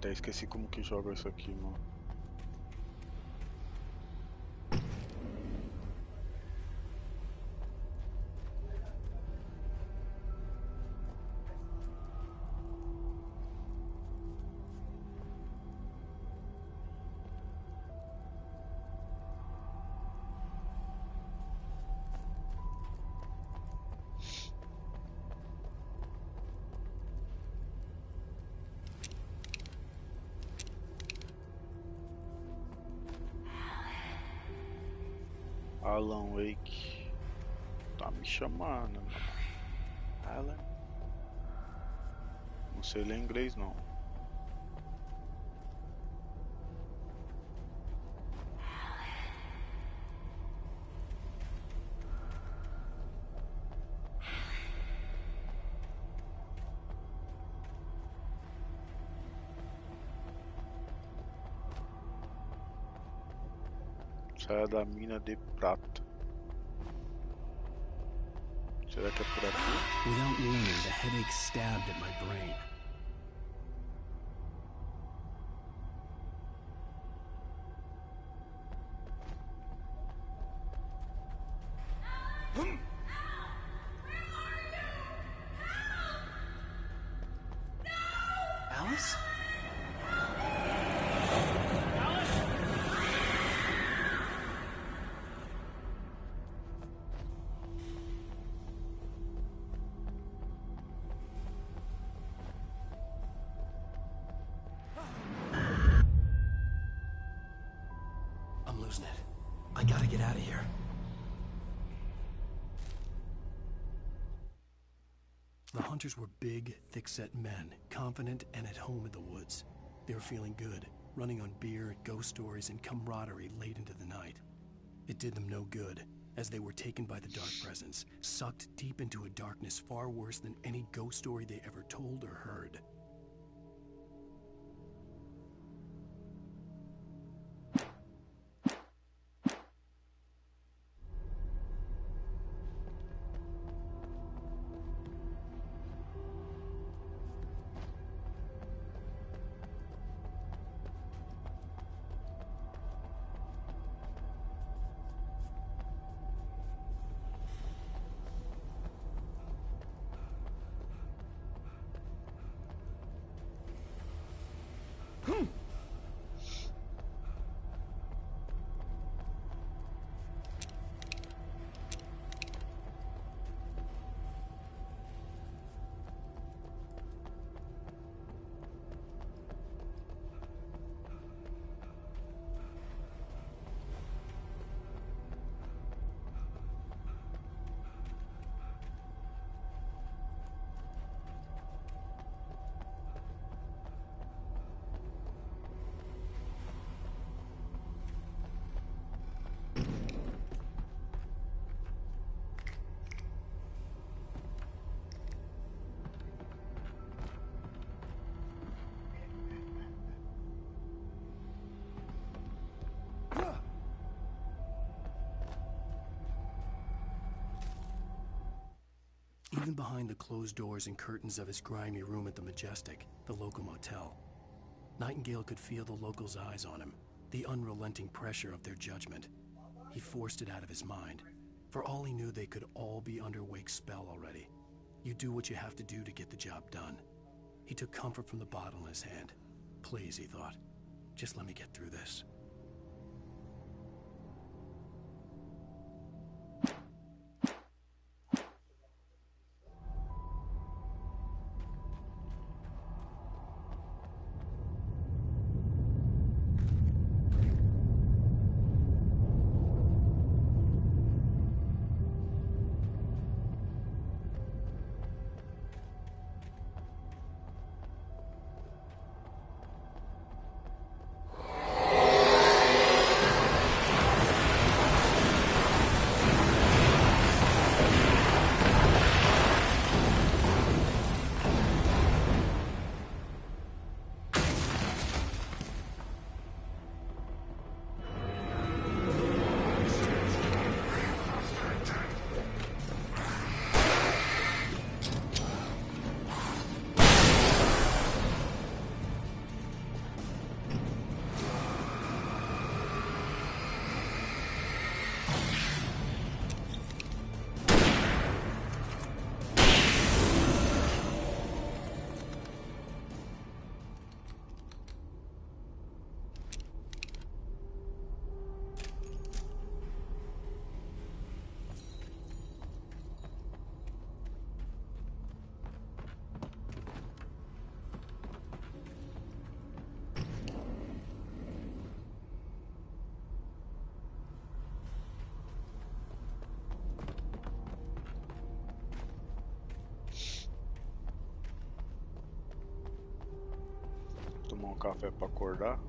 Até esqueci como que joga isso aqui, mano. Alan Wake tá me chamando, mano. Alan. Não sei ler inglês não. Saia da mina de prata. Será que é por aqui? Without warning, the headache stabbed at my brain. Alice? I'm losing it. I gotta get out of here. The hunters were big, thick-set men, confident and at home in the woods. They were feeling good, running on beer, ghost stories, and camaraderie late into the night. It did them no good, as they were taken by the dark presence, sucked deep into a darkness far worse than any ghost story they ever told or heard. Even behind the closed doors and curtains of his grimy room at the Majestic, the local motel, Nightingale could feel the locals' eyes on him, the unrelenting pressure of their judgment. He forced it out of his mind. For all he knew, they could all be under Wake's spell already. You do what you have to do to get the job done. He took comfort from the bottle in his hand. Please, he thought, just let me get through this. um café pra acordar.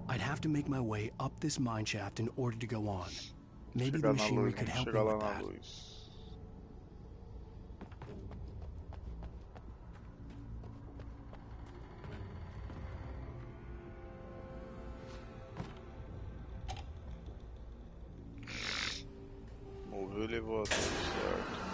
I'd have to make my way up this mine shaft in order to go on. Maybe the Chegar na machinery luz, could vamos help me chegar lá with na that. luz. Morreu o elevador, certo?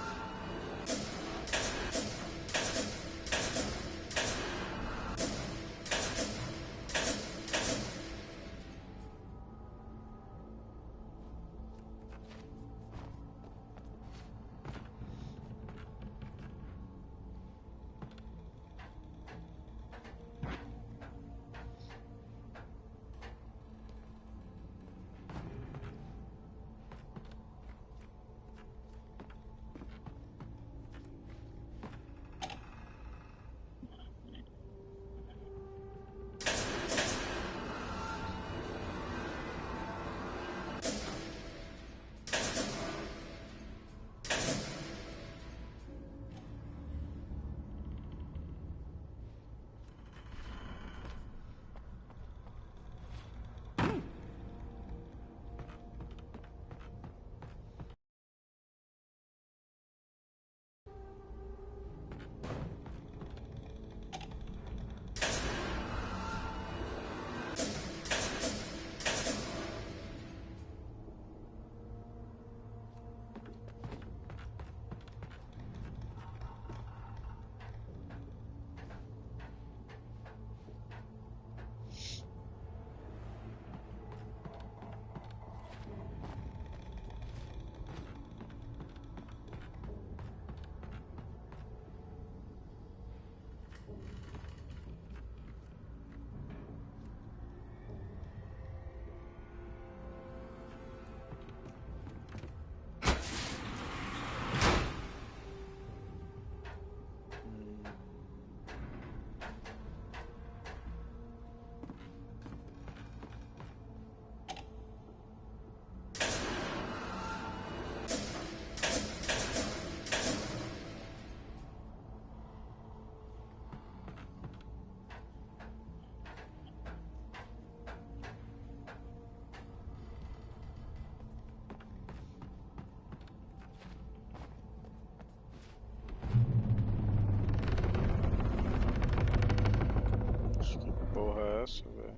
Que porra é essa, velho?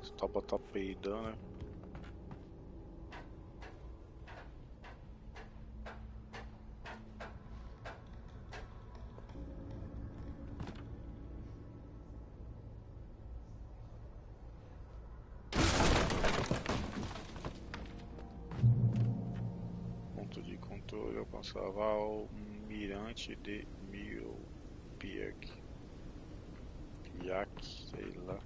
Esse toba tá peidando, né? Ponto de controle alcançava ao mirante de Milpiek. Yak, sei lá.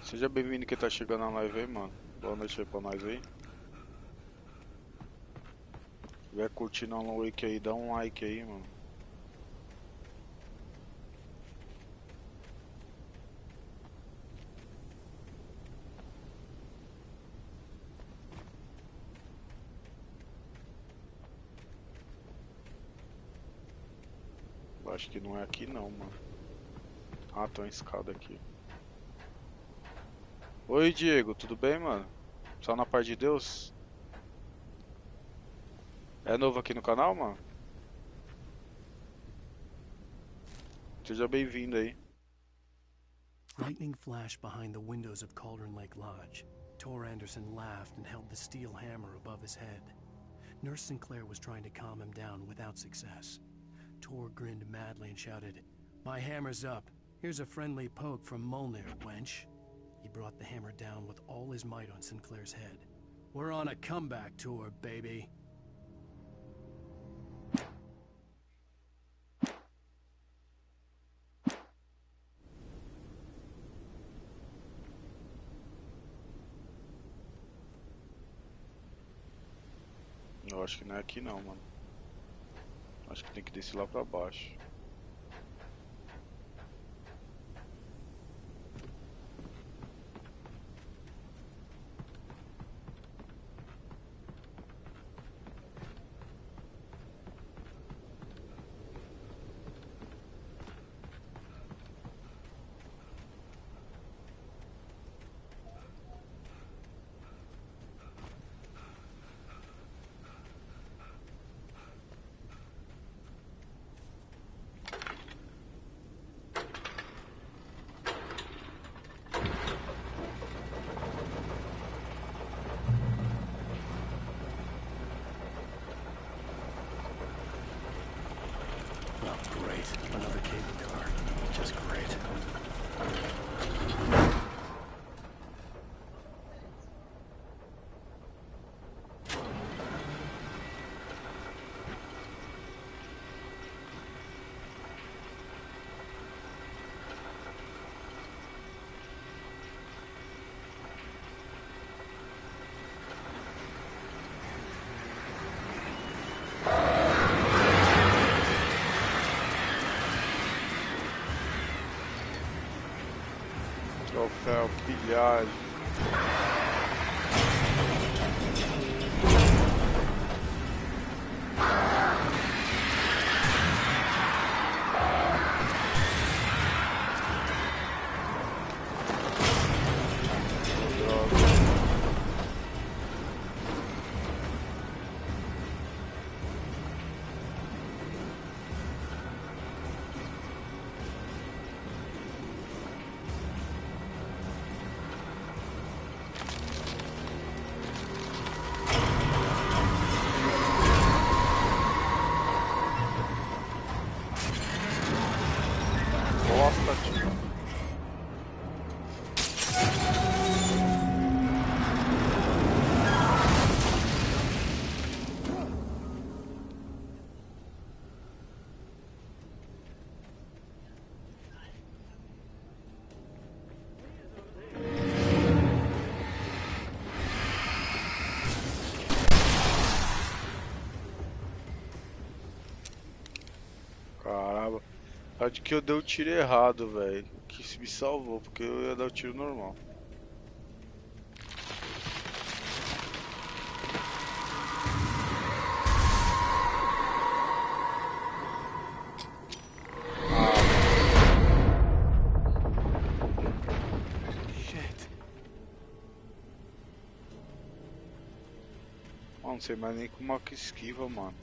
Seja bem-vindo quem tá chegando na live aí, mano. Boa noite aí pra nós aí. Se tiver curtindo Alan Wake aí, dá um like aí, mano. Eu acho que não é aqui não, mano. Ah, tem uma escada aqui. Oi, Diego, tudo bem, mano? Só na paz de Deus? É novo aqui no canal, mano? Seja bem-vindo aí. Lightning flashed behind the windows of Cauldron Lake Lodge. Tor Anderson laughed and held the steel hammer above his head. Nurse Sinclair was trying to calm him down without success. Tor grinned madly and shouted, "My hammer's up. Here's a friendly poke from Molnir, wench." He brought the hammer down with all his might on Sinclair's head. "We're on a comeback tour, baby." Eu acho que não é aqui não, mano. Acho que tem que descer lá pra baixo. Another cable car. Just great. Troféu, pilhagem. Caramba, acho que eu dei o tiro errado, velho. Que me salvou, porque eu ia dar o tiro normal. Não sei mais nem como é que esquiva, mano.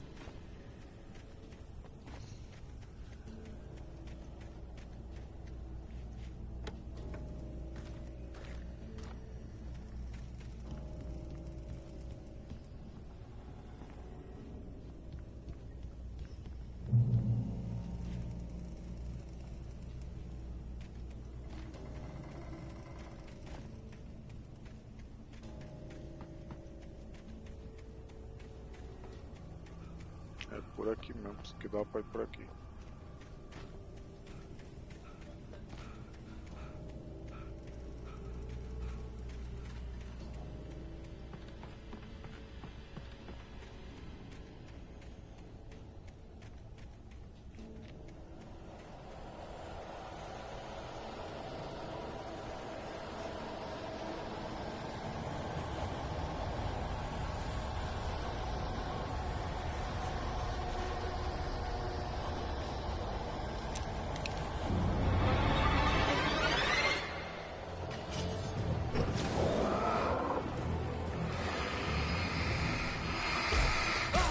É por aqui mesmo, isso aqui dá pra ir por aqui.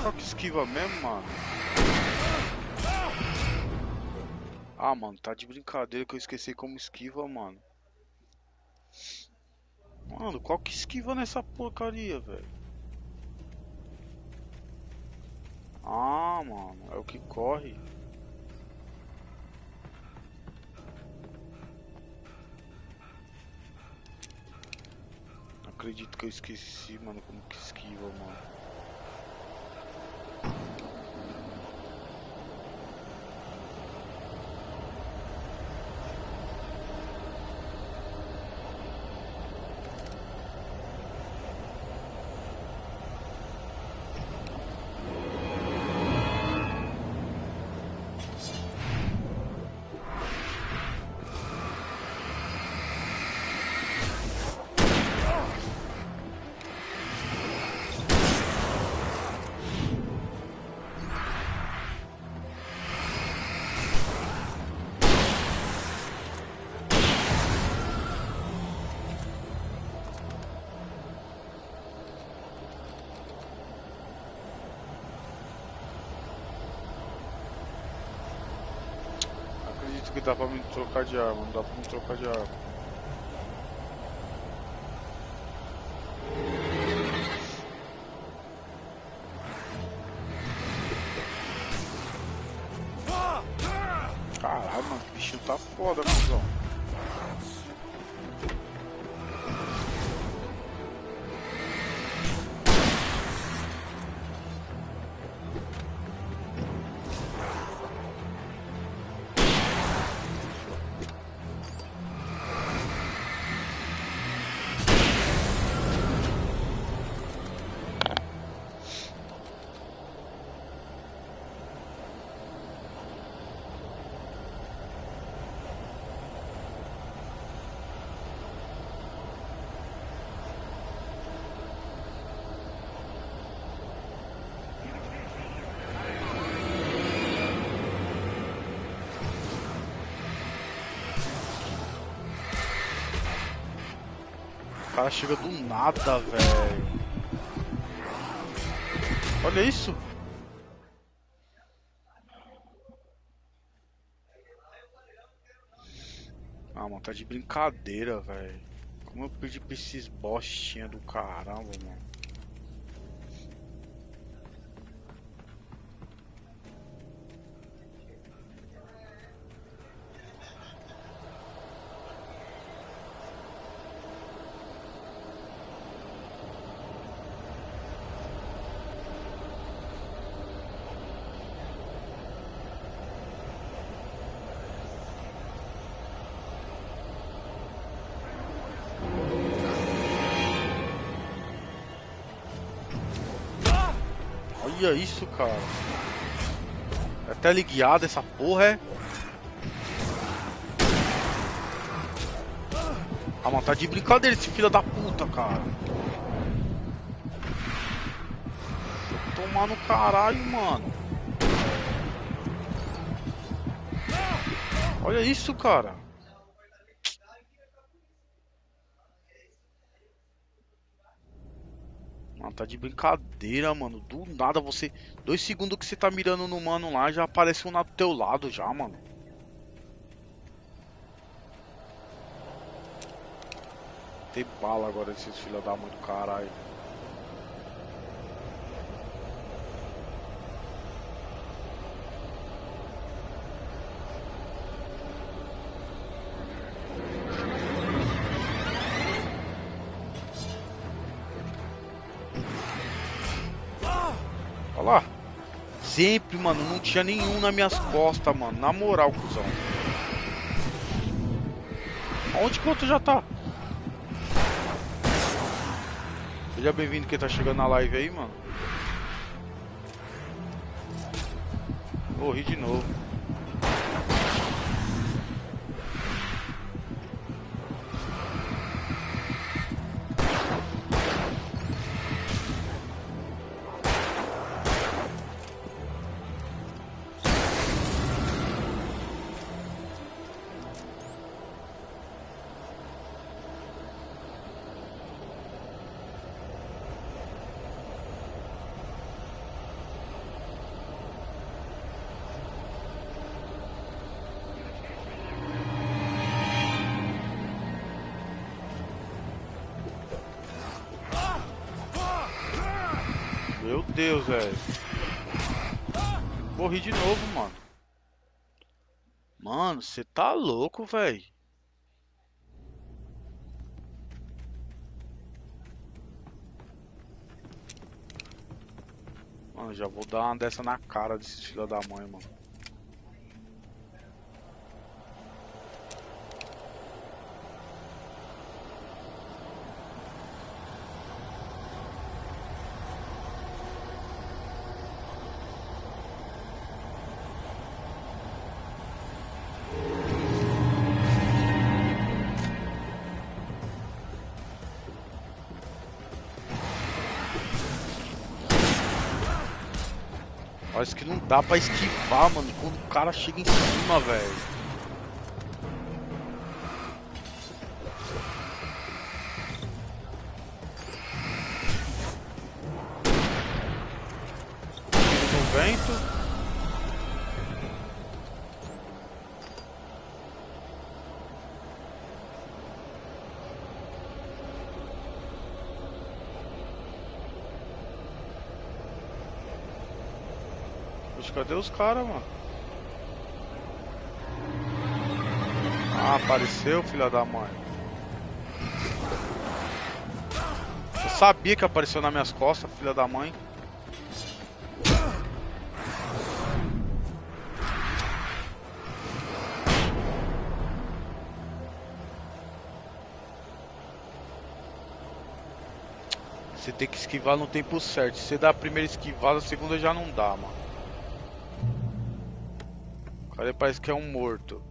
Só que esquiva mesmo, mano. Ah, mano, tá de brincadeira que eu esqueci como esquiva, mano. Mano, qual que esquiva nessa porcaria, velho? Ah, mano, é o que corre. Acredito que eu esqueci, mano, como que esquiva, mano. Acredito que dá pra me trocar de arma, não dá pra me trocar de arma. Caralho, mano, o bichinho tá foda, cuzão. O cara chega do nada, velho. Olha isso. Ah, mano, tá de brincadeira, velho. Como eu perdi pra esses bostinha do caramba, mano. Olha isso, cara. É teleguiada essa porra, é? Ah, mano, tá de brincadeira esse filho da puta, cara. Tomar no caralho, mano. Olha isso, cara. Mano, tá de brincadeira, mano. Do nada você... 2 segundos que você tá mirando no mano lá, já aparece um do teu lado já, mano. Tem bala agora desses filhos da mãe do caralho. Olha lá. Sempre, mano, não tinha nenhum nas minhas costas, mano. Na moral, cuzão. Onde que o outro já tá? Seja bem-vindo quem tá chegando na live aí, mano. Morri de novo. Meu Deus, velho. Morri de novo, mano. Mano, você tá louco, velho. Mano, já vou dar uma dessa na cara desses filha da mãe, mano. Parece que não dá pra esquivar, mano, quando o cara chega em cima, velho. No vento. Poxa, cadê os caras, mano? Ah, apareceu, filha da mãe. Eu sabia que apareceu nas minhas costas, filha da mãe. Você tem que esquivar no tempo certo. Se você dá a primeira esquivada, a segunda já não dá, mano. O cara parece que é um morto.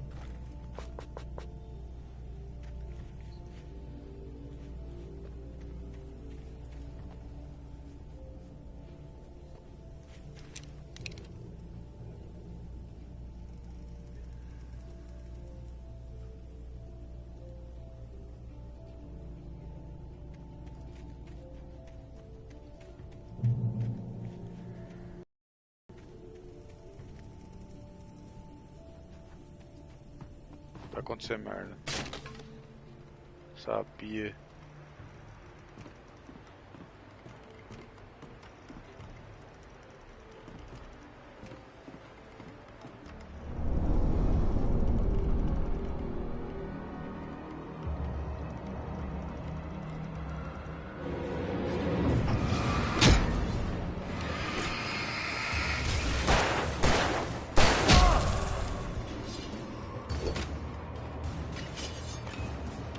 Vai acontecer merda. Sabia.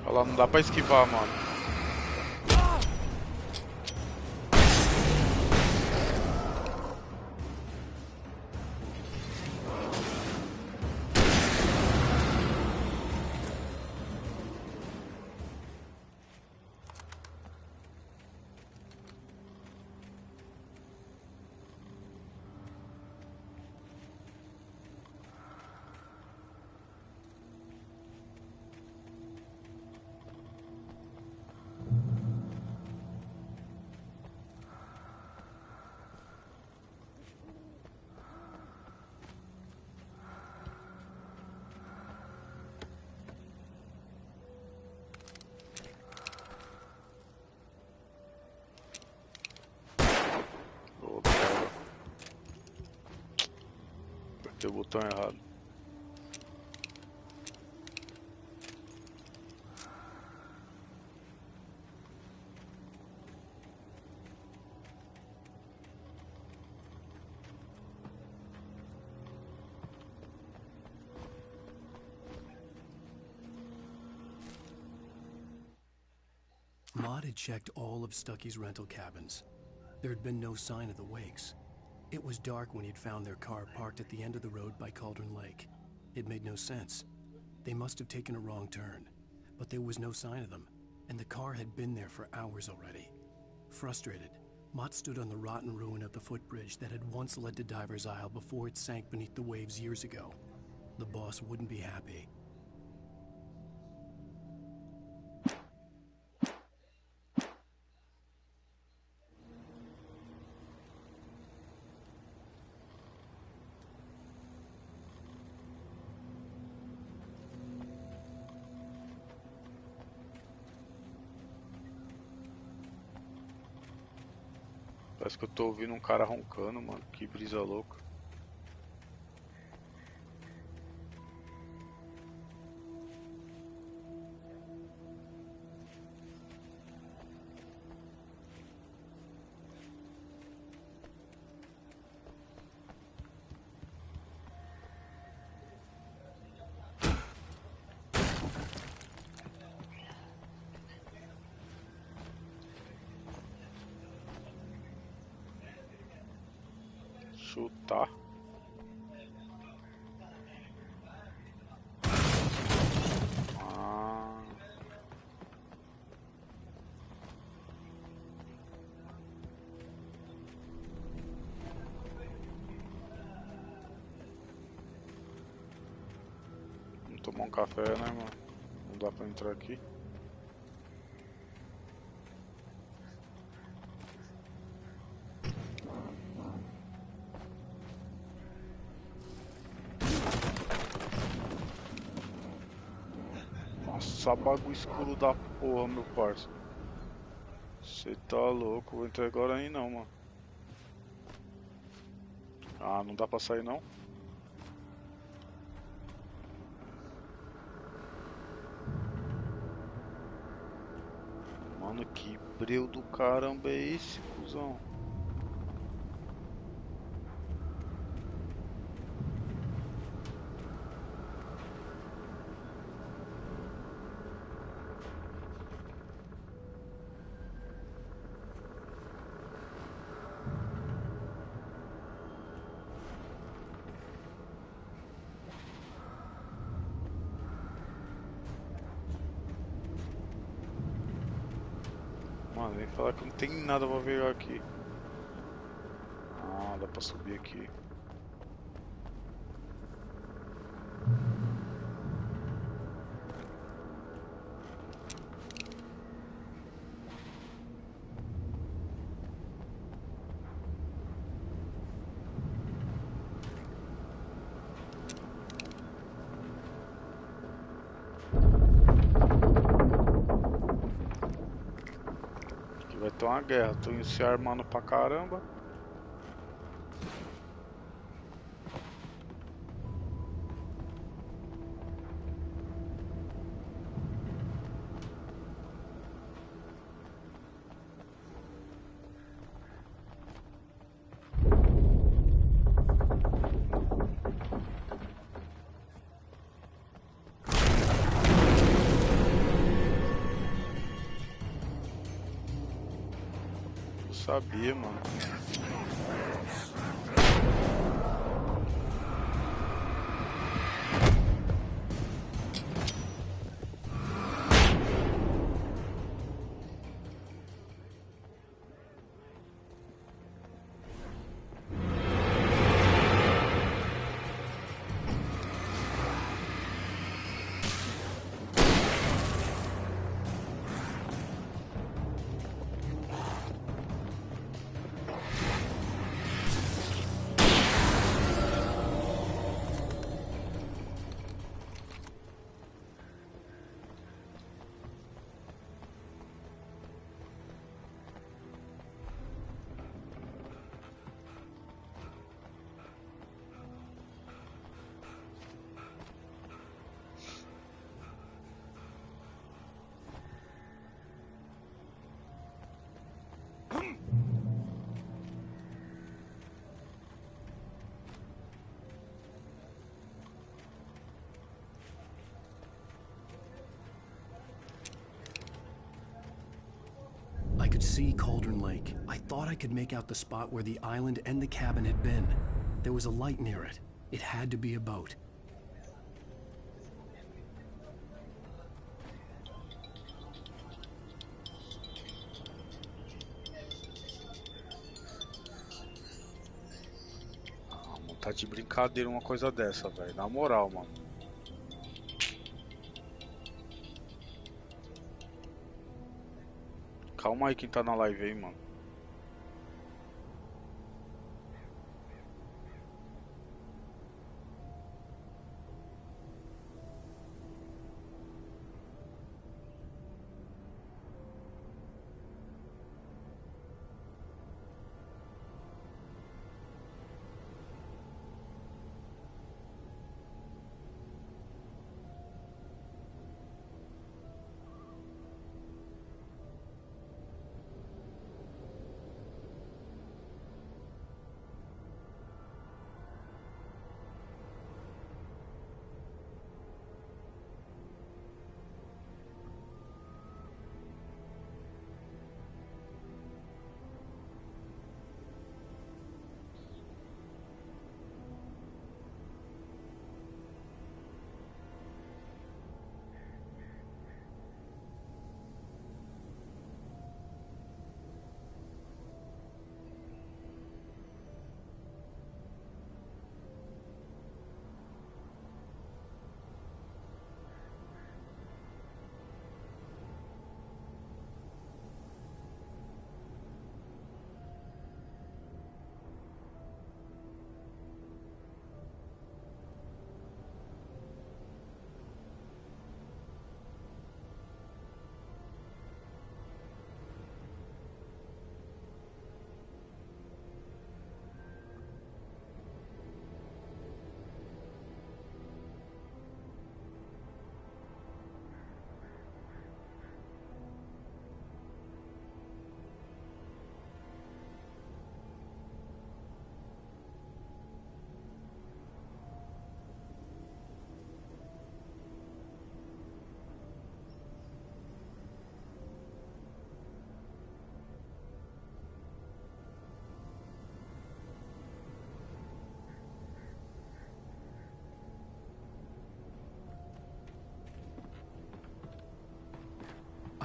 Olha lá, não dá pra esquivar, mano. Oh, droga. Apertei o botão errado. Maud had checked all of Stucky's rental cabins. There had been no sign of the wakes. It was dark when he'd found their car parked at the end of the road by Cauldron Lake. It made no sense. They must have taken a wrong turn, but there was no sign of them, and the car had been there for hours already. Frustrated, Mott stood on the rotten ruin of the footbridge that had once led to Diver's Isle before it sank beneath the waves years ago. The boss wouldn't be happy. Parece que eu tô ouvindo um cara roncando, mano. Que brisa louca. Chutar. Ah. Vamos tomar um café, né, mano? Não dá pra entrar aqui. Nossa, bagulho escuro da porra, meu parça. Você tá louco, vou entrar agora aí não, mano. Ah, não dá pra sair não? Mano, que breu do caramba é esse, cuzão? Mano, vem falar que não tem nada pra ver aqui. Ah, dá pra subir aqui. Aqui vai ter uma guerra, tô se armando pra caramba. Eu sabia, mano. I could see Cauldron Lake. I thought I could make out the spot where the island and the cabin had been. There was a light near it. It had to be a boat. Ah, mano, tá de brincadeira uma coisa dessa, velho. Na moral, mano. Calma aí quem tá na live aí, mano.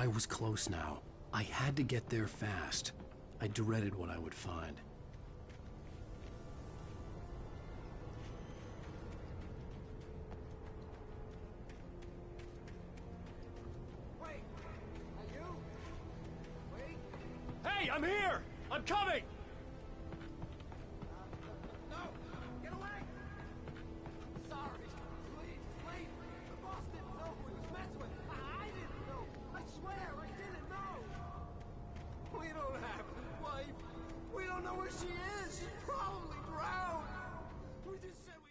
I was close now. I had to get there fast. I dreaded what I would find. Wait! Are you? Wait! Hey, I'm here! I'm coming! No! Get away! Sorry. Please, leave. The boss didn't know who he was messing with. I didn't know. I swear, I didn't know. We don't have his wife. We don't know where she is. She's probably drowned. We just said we...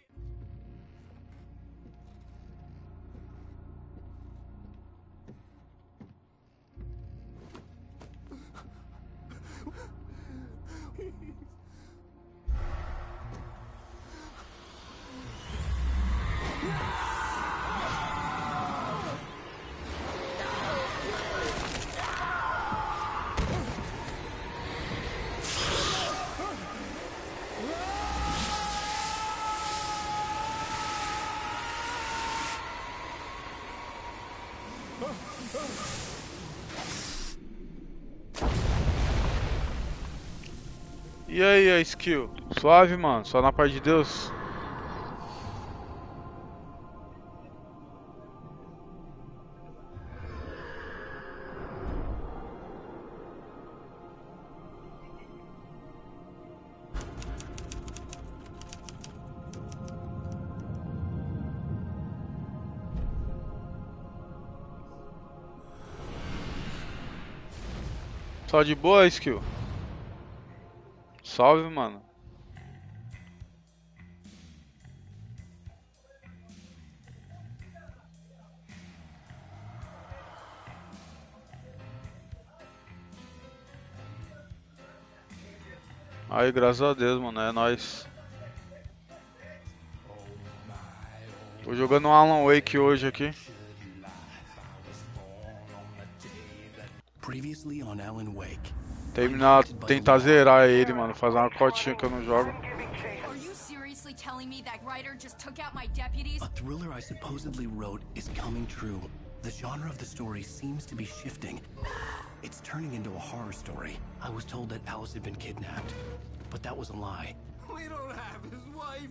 E aí, a skill? Suave, mano? Só na paz de Deus? Só de boa, skill? Salve, mano. Aí, graças a Deus, mano. É nóis. Tô jogando um Alan Wake hoje aqui. Previously on Alan Wake. Terminar, tentar zerar ele, mano. Fazer uma cotinha que eu não jogo. Are you seriously telling me that writer just took out my deputies? A thriller I supposedly wrote is coming true. The genre of the story seems to be shifting. It's turning into a horror story. I was told that Alice had been kidnapped, but that was a lie. We don't have his wife.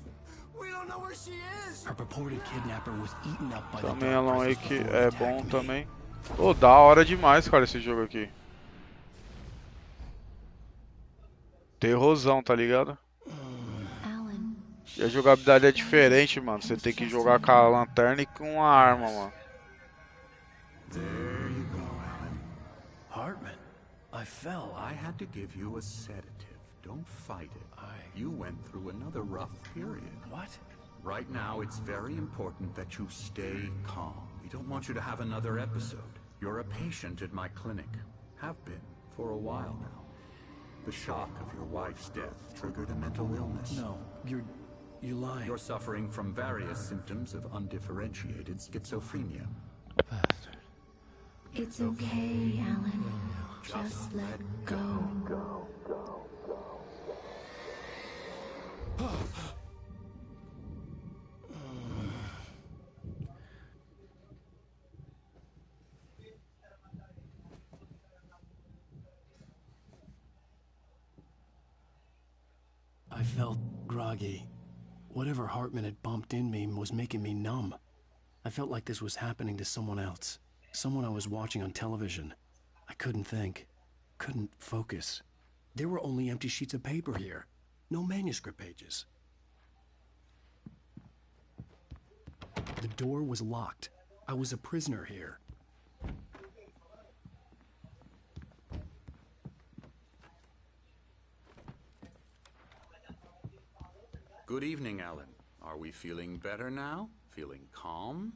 We don't know where she is. Her purported kidnapper was eaten up by the Também dark Alan presence Wake before é it bom attacked me. também. Pô, da hora demais, cara, esse jogo aqui. Terrorzão, tá ligado? Alan. E a jogabilidade é diferente, mano. Você tem que jogar com a lanterna e com a arma, mano. There you go, Alan. Hartman, I fell. I had to give you a sedative. Don't fight it. You went through another rough period. What? Right now, it's very important that you stay calm. We don't want you to have another episode. You're a patient at my clinic. Have been for a while now. The shock of your wife's death triggered a mental illness. No, you're lying. You're suffering from various symptoms of undifferentiated schizophrenia. Bastard. It's okay, Alan. Just let go. I felt groggy. Whatever Hartman had bumped in me was making me numb. I felt like this was happening to someone else. Someone I was watching on television. I couldn't think. Couldn't focus. There were only empty sheets of paper here. No manuscript pages. The door was locked. I was a prisoner here. Good evening, Alan. Are we feeling better now? Feeling calm?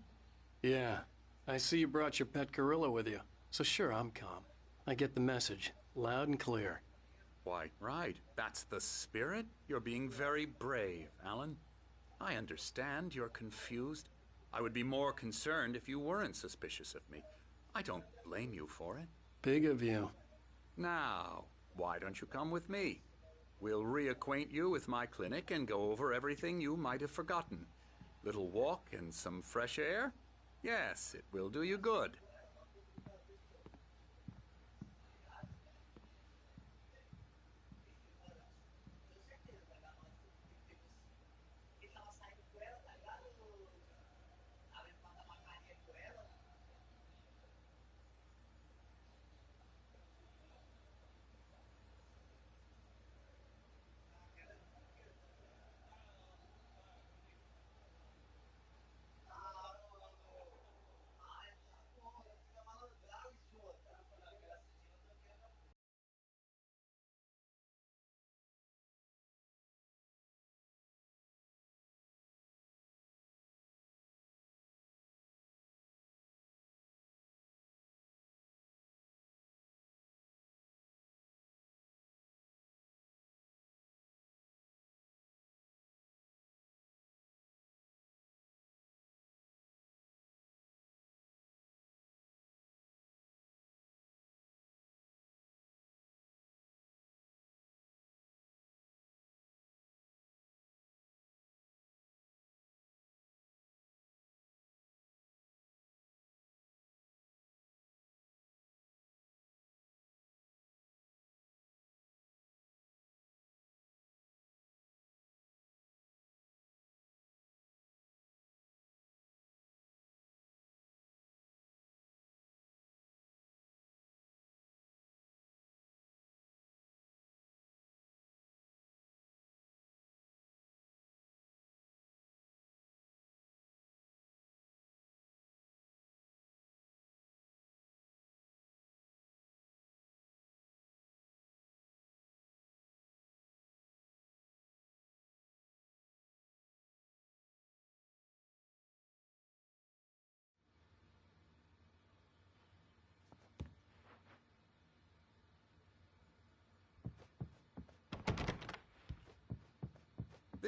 Yeah. I see you brought your pet gorilla with you. So sure, I'm calm. I get the message. Loud and clear. Why, right. That's the spirit. You're being very brave, Alan. I understand you're confused. I would be more concerned if you weren't suspicious of me. I don't blame you for it. Big of you. Now, why don't you come with me? We'll reacquaint you with my clinic and go over everything you might have forgotten. Little walk and some fresh air? Yes, it will do you good.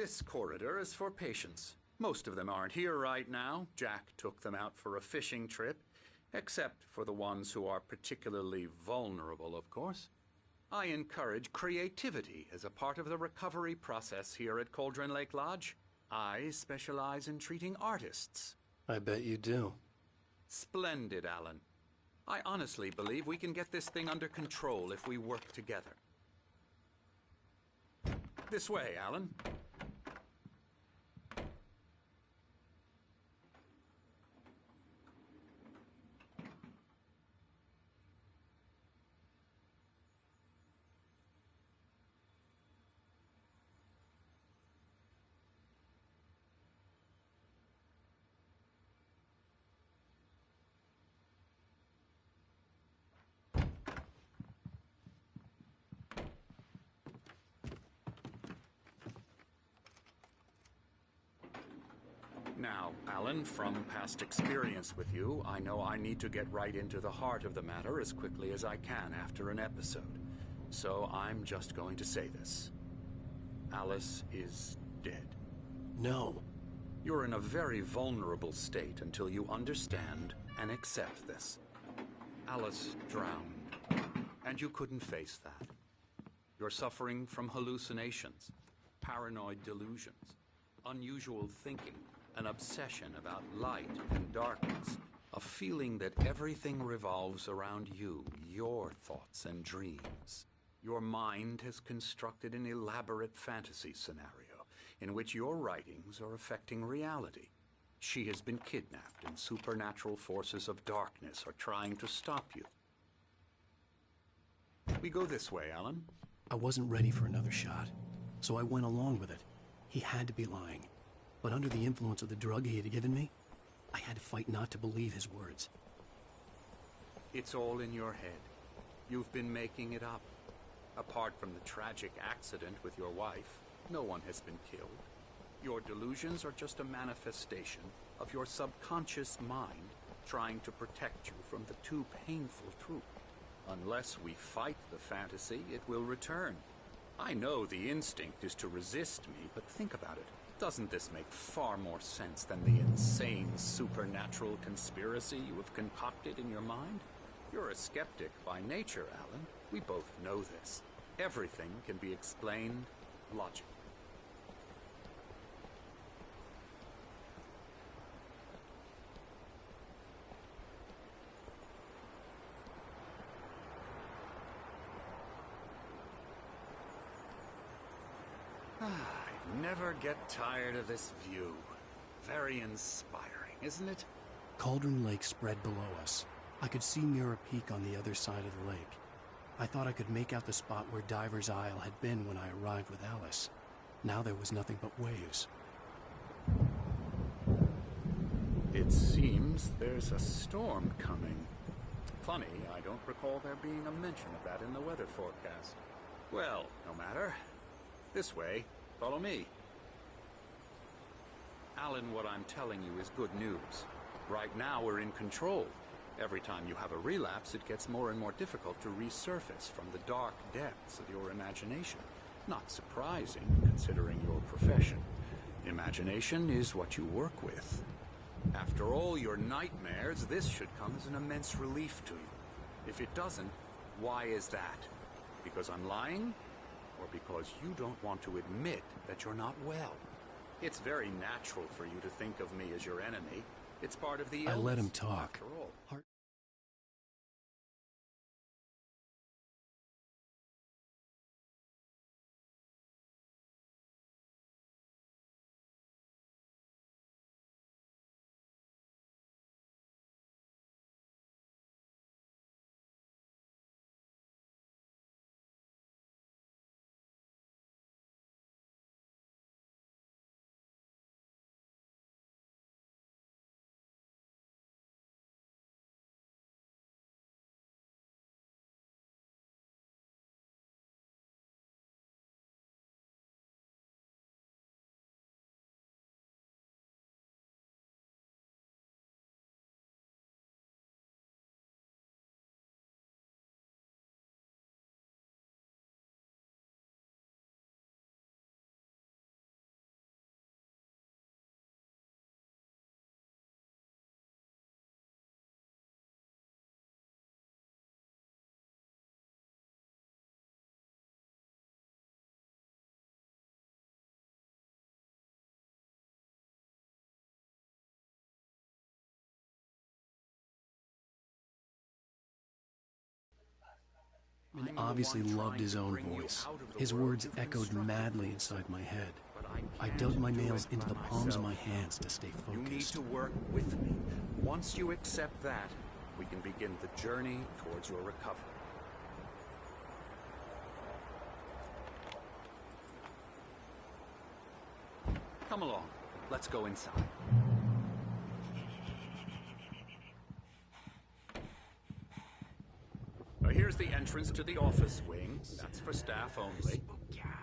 This corridor is for patients. Most of them aren't here right now. Jack took them out for a fishing trip, except for the ones who are particularly vulnerable, of course. I encourage creativity as a part of the recovery process here at Cauldron Lake Lodge. I specialize in treating artists. I bet you do. Splendid, Alan. I honestly believe we can get this thing under control if we work together. This way, Alan. Now, Alan, from past experience with you, I know I need to get right into the heart of the matter as quickly as I can after an episode. So I'm just going to say this. Alice is dead. No. You're in a very vulnerable state until you understand and accept this. Alice drowned, and you couldn't face that. You're suffering from hallucinations, paranoid delusions, unusual thinking, an obsession about light and darkness, a feeling that everything revolves around you, your thoughts and dreams. Your mind has constructed an elaborate fantasy scenario in which your writings are affecting reality. She has been kidnapped and supernatural forces of darkness are trying to stop you. We go this way, Alan. I wasn't ready for another shot, so I went along with it. He had to be lying. But under the influence of the drug he had given me, I had to fight not to believe his words. It's all in your head. You've been making it up. Apart from the tragic accident with your wife, no one has been killed. Your delusions are just a manifestation of your subconscious mind trying to protect you from the too painful truth. Unless we fight the fantasy, it will return. I know the instinct is to resist me, but think about it. Doesn't this make far more sense than the insane supernatural conspiracy you have concocted in your mind? You're a skeptic by nature, Alan. We both know this. Everything can be explained logically. I never get tired of this view. Very inspiring, isn't it? Cauldron Lake spread below us. I could see Mirror Peak on the other side of the lake. I thought I could make out the spot where Diver's Isle had been when I arrived with Alice. Now there was nothing but waves. It seems there's a storm coming. Funny, I don't recall there being a mention of that in the weather forecast. Well, no matter. This way. Follow me. Alan, what I'm telling you is good news. Right now we're in control. Every time you have a relapse, it gets more and more difficult to resurface from the dark depths of your imagination. Not surprising, considering your profession. Imagination is what you work with. After all your nightmares, this should come as an immense relief to you. If it doesn't, why is that? Because I'm lying? Or because you don't want to admit that you're not well? It's very natural for you to think of me as your enemy. It's part of the illness. I let him talk. After all. and obviously loved his own voice. His words echoed madly inside my head. I dug my nails into the palms of my hands to stay You need focused. to work with me. Once you accept that, we can begin the journey towards your recovery. Come along. Let's go inside. Here's the entrance to the office wing. That's for staff only.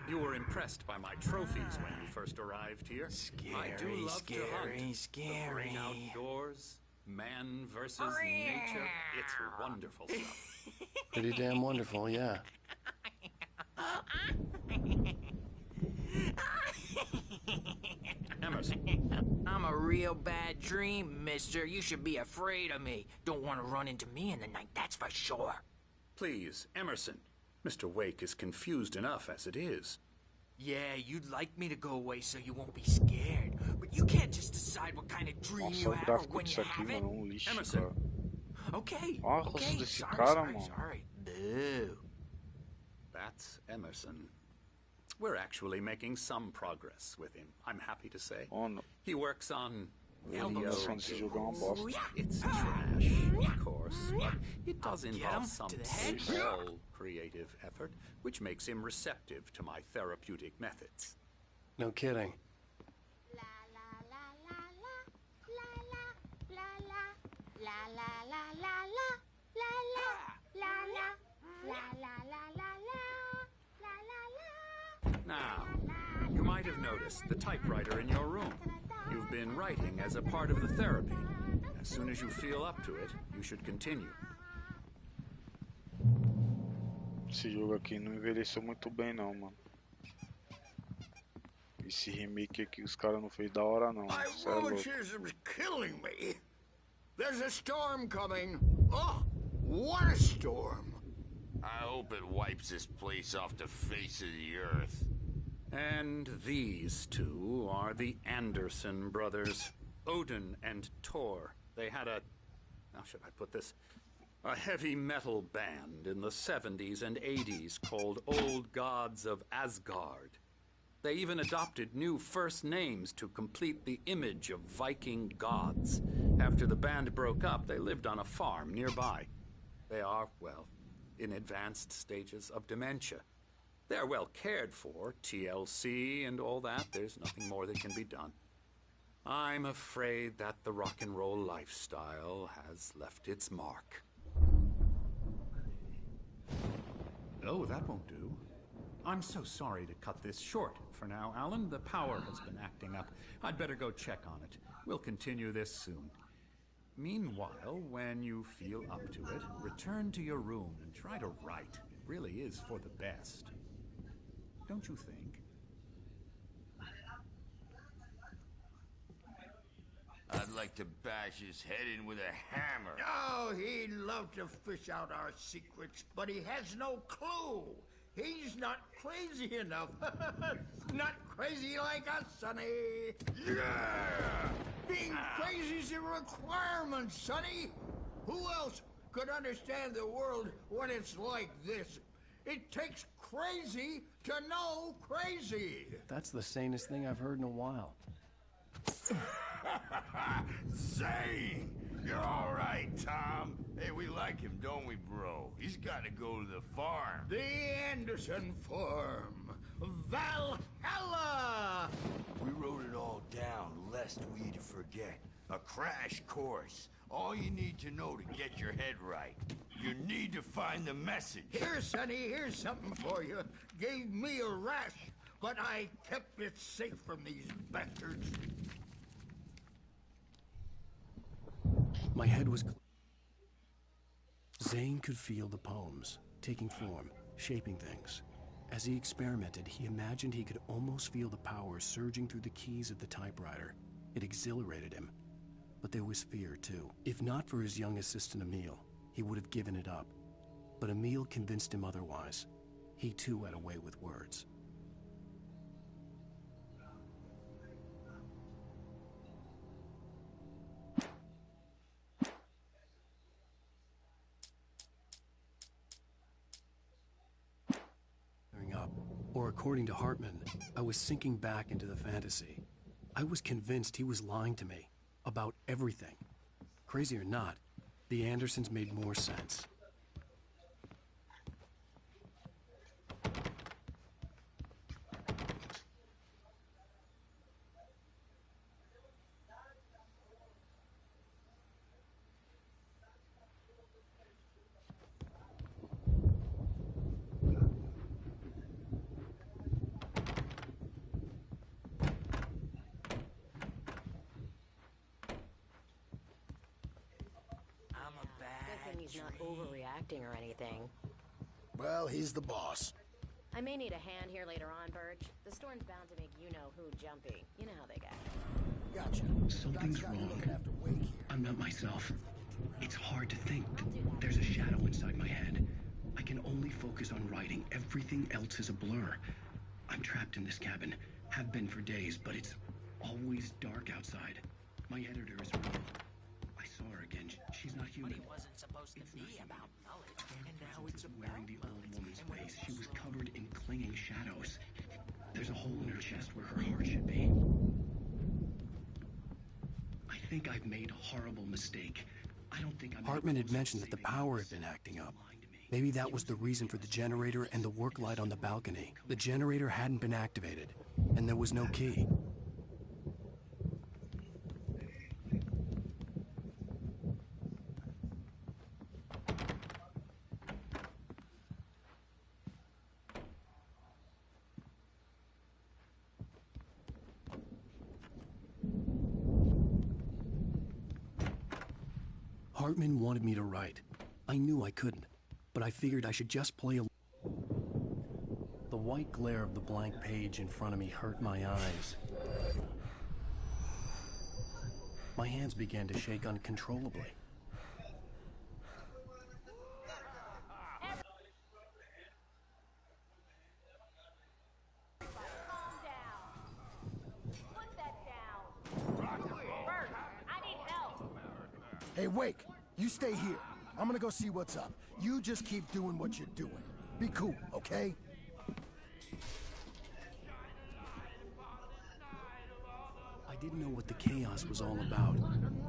You were impressed by my trophies when you first arrived here. I do love to hunt. The great outdoors, man versus nature. It's wonderful stuff. Pretty damn wonderful, yeah. Emerson, I'm a real bad dream, mister. You should be afraid of me. Don't want to run into me in the night, that's for sure. please, Emerson. Mr. Wake is confused enough as it is. Yeah, you'd like me to go away so you won't be scared. But you can't just decide what kind of dream Nossa, you o have or gráfico when disso you aqui, have it. mano, é um lixo, Emerson. cara. Okay, Olha a rosto okay, desse sorry, cara, sorry, mano. sorry. Boo. That's Emerson. We're actually making some progress with him, I'm happy to say. Oh, no. He works on A video animação desse jogo é uma bosta. It's trash, of course, but it does I'll get involve him some to the head. small creative effort, which makes him receptive to my therapeutic methods. No kidding. Now, you might have noticed the typewriter in your room. You've been writing as a part of the therapy. As soon as you feel up to it, you should continue. Esse jogo aqui não envelheceu muito bem não, mano. Esse remake aqui os caras não fez da hora não. My Cê é louco. rheumatism's killing me. There's a storm coming. Oh, what a storm. I hope it wipes this place off the face of the earth. And these two are the Anderson brothers, Odin and Thor. They had a, how should I put this? A heavy metal band in the 70s and 80s called Old Gods of Asgard. They even adopted new first names to complete the image of Viking gods. After the band broke up, they lived on a farm nearby. They are, well, in advanced stages of dementia. They're well cared for, TLC and all that. There's nothing more that can be done. I'm afraid that the rock and roll lifestyle has left its mark. Oh, that won't do. I'm so sorry to cut this short for now, Alan. The power has been acting up. I'd better go check on it. We'll continue this soon. Meanwhile, when you feel up to it, return to your room and try to write. It really is for the best. Don't you think? I'd like to bash his head in with a hammer. Oh, he'd love to fish out our secrets, but he has no clue. He's not crazy enough. Not crazy like us, Sonny. Yeah! Being crazy's a requirement, Sonny. Who else could understand the world when it's like this? It takes crazy to know crazy. That's the sanest thing I've heard in a while. Zane! You're all right, Tom. Hey, we like him, don't we, bro? He's got to go to the farm. The Anderson Farm. Valhalla! We wrote it all down, lest we forget. A crash course. All you need to know to get your head right. You need to find the message. Here, Sonny, here's something for you. Gave me a rash, but I kept it safe from these bastards. My head was... Zane could feel the poems, taking form, shaping things. As he experimented, he imagined he could almost feel the power surging through the keys of the typewriter. It exhilarated him. But there was fear, too. If not for his young assistant Emil, he would have given it up. But Emil convinced him otherwise. He too had a way with words. Or according to Hartman, I was sinking back into the fantasy. I was convinced he was lying to me about everything. Crazy or not, the Andersons made more sense. I'm a bad Good thing he's not overreacting or anything. Well, he's the boss. I may need a hand here later on, Birch. The storm's bound to make you-know-who jumpy. You know how they get. Gotcha. Something's Got me wrong. looking after Wake here. I'm not myself. It's hard to think. I'll do that. There's a shadow inside my head. I can only focus on writing. Everything else is a blur. I'm trapped in this cabin. Have been for days, but it's always dark outside. My editor is real. I saw her again. She's not But human. it wasn't supposed to be about knowledge, and now it's Presence of about wearing the old knowledge. woman's And when face. it's She was so- covered in clinging shadows. There's a hole in her chest where her heart should be. I think I've made a horrible mistake. I don't think I'm Hartman had close to mentioned that the saving power us. had been acting up. Lying to me. Maybe that was the reason for the generator and the work light on the balcony. The generator hadn't been activated, and there was no key. Hartman wanted me to write. I knew I couldn't, but I figured I should just play a... The white glare of the blank page in front of me hurt my eyes. My hands began to shake uncontrollably. Calm down. Put that down. Birch, I need help. Hey, Wake, you stay here. I'm gonna go see what's up. You just keep doing what you're doing. Be cool, okay? I didn't know what the chaos was all about,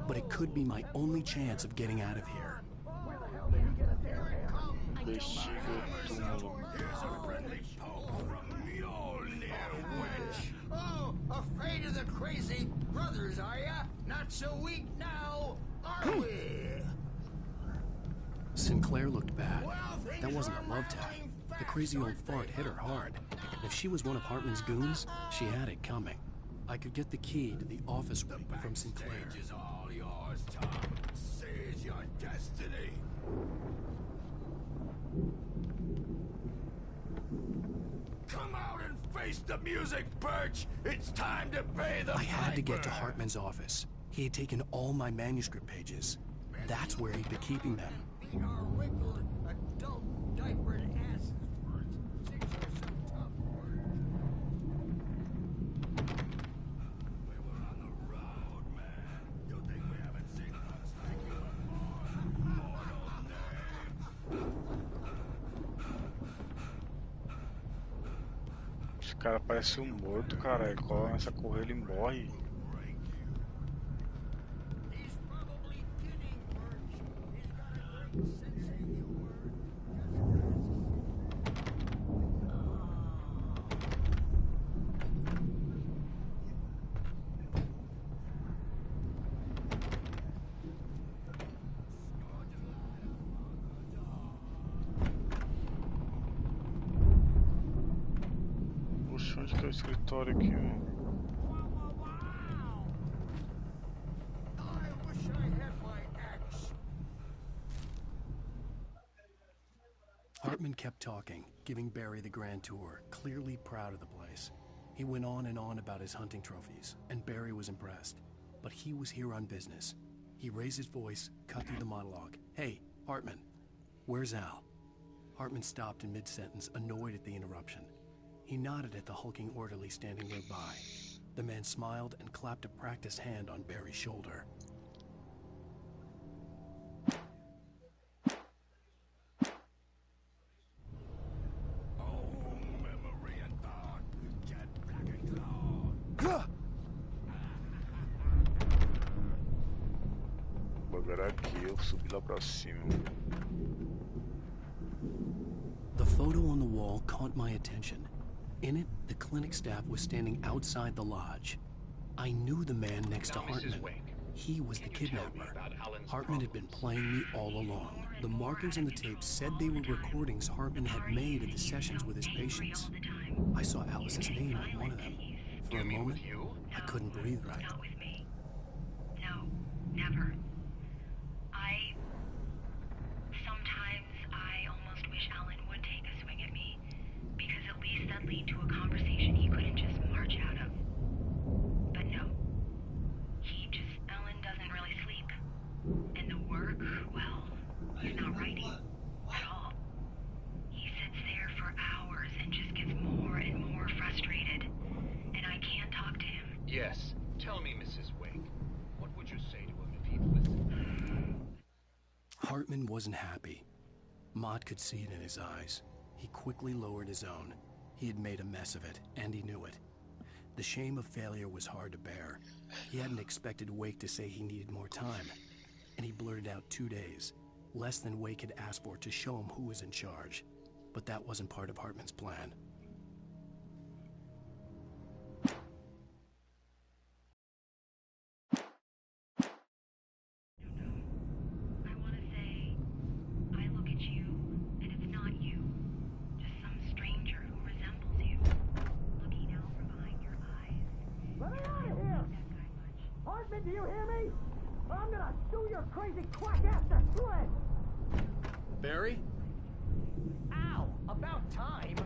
but it could be my only chance of getting out of here. Bexiga túmulo. Here's a friendly poke from Mjolnir, wench. Oh, afraid of the crazy brothers, are ya? Not so weak now, are we? Sinclair looked bad. Well, things That wasn't are a love tap. rattling The fast, crazy old aren't they? fart hit her hard. And if she was one of Hartman's goons, she had it coming. I could get the key to the office wing from Sinclair. Stage is all yours, Tom. Seize your destiny. Come out and face the music, Birch. It's time to pay the I had to get to piper. Hartman's office. He had taken all my manuscript pages. That's where he'd been keeping them. Beat our wrinkled, adult, diapered asses for it. Things are so tough. We were on the road, man. You think we haven't seen folks like you before? Mortal name. Esse cara parece um morto, cara. Começa a correr, ele morre. He's probably kidding, Birch. He's got a great sense of humor. Poxa, onde que é o escritório aqui, mano? I wish I had my axe. Hartman kept talking, giving Barry the grand tour, clearly proud of the place. He went on and on about his hunting trophies, and Barry was impressed. But he was here on business. He raised his voice, cut through the monologue. Hey, Hartman, where's Al? Hartman stopped in mid-sentence, annoyed at the interruption. He nodded at the hulking orderly standing nearby. The man smiled and clapped a practiced hand on Barry's shoulder. Oh, memory and eu subi lá pra cima. The photo on the wall caught my attention. In it, the clinic staff was standing outside the lodge. I knew the man next to Hartman. He was the kidnapper. Hartman had been playing me all along. The markings on the tape said they were recordings Hartman had made at the sessions with his patients. I saw Alice's name on one of them. For a moment, I couldn't breathe right. Not with me. No, never. Sometimes I almost wish Alan would take a swing at me, because at least that'd lead to a conversation he couldn't just march out of. But no. Alan doesn't really sleep. And the work, well, he's not writing at all. He sits there for hours and just gets more and more frustrated. And I can't talk to him. Yes. Tell me, Mrs. Wake. What would you say to him if he'd listen? Hartman wasn't happy. Maude could see it in his eyes. He quickly lowered his own. He had made a mess of it, and he knew it. The shame of failure was hard to bear. He hadn't expected Wake to say he needed more time, and he blurted out 2 days, less than Wake had asked for to show him who was in charge. But that wasn't part of Hartman's plan. I want to say, I look at you, and it's not you. Just some stranger who resembles you. Looking out from behind your eyes. Let me out of here! Hartman, do you hear me? I'm gonna sue your crazy quack ass to shreds! Barry? Ow! About time!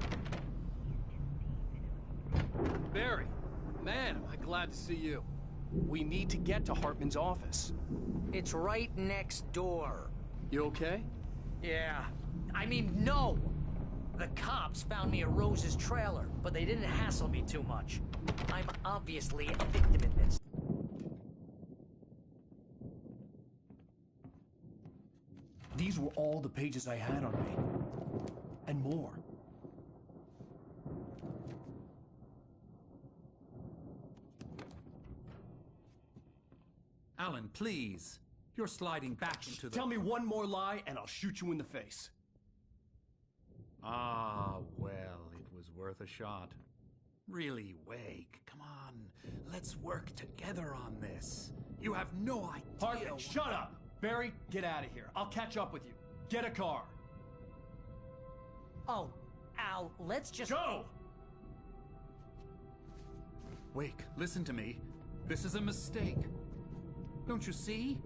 Barry! Man, am I glad to see you. We need to get to Hartman's office. It's right next door. You okay? Yeah. I mean, no! The cops found me at Rose's trailer, but they didn't hassle me too much. I'm obviously a victim in this. These were all the pages I had on me. And more. Alan, please. You're sliding back into the... Tell me one more lie and I'll shoot you in the face. Ah, well, it was worth a shot. Really, Wake, come on. Let's work together on this. You have no idea... Hartman, shut up! Barry, get out of here. I'll catch up with you. Get a car. Oh, Al, let's just... Go! Wake, listen to me. This is a mistake. Don't you see?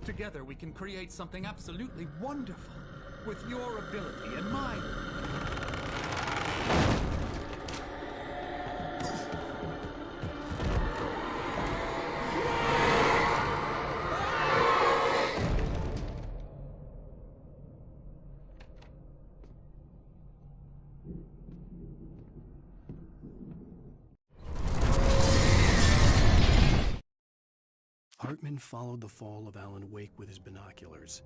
Together we can create something absolutely wonderful. With your ability and mine. Hartman followed the fall of Alan Wake with his binoculars.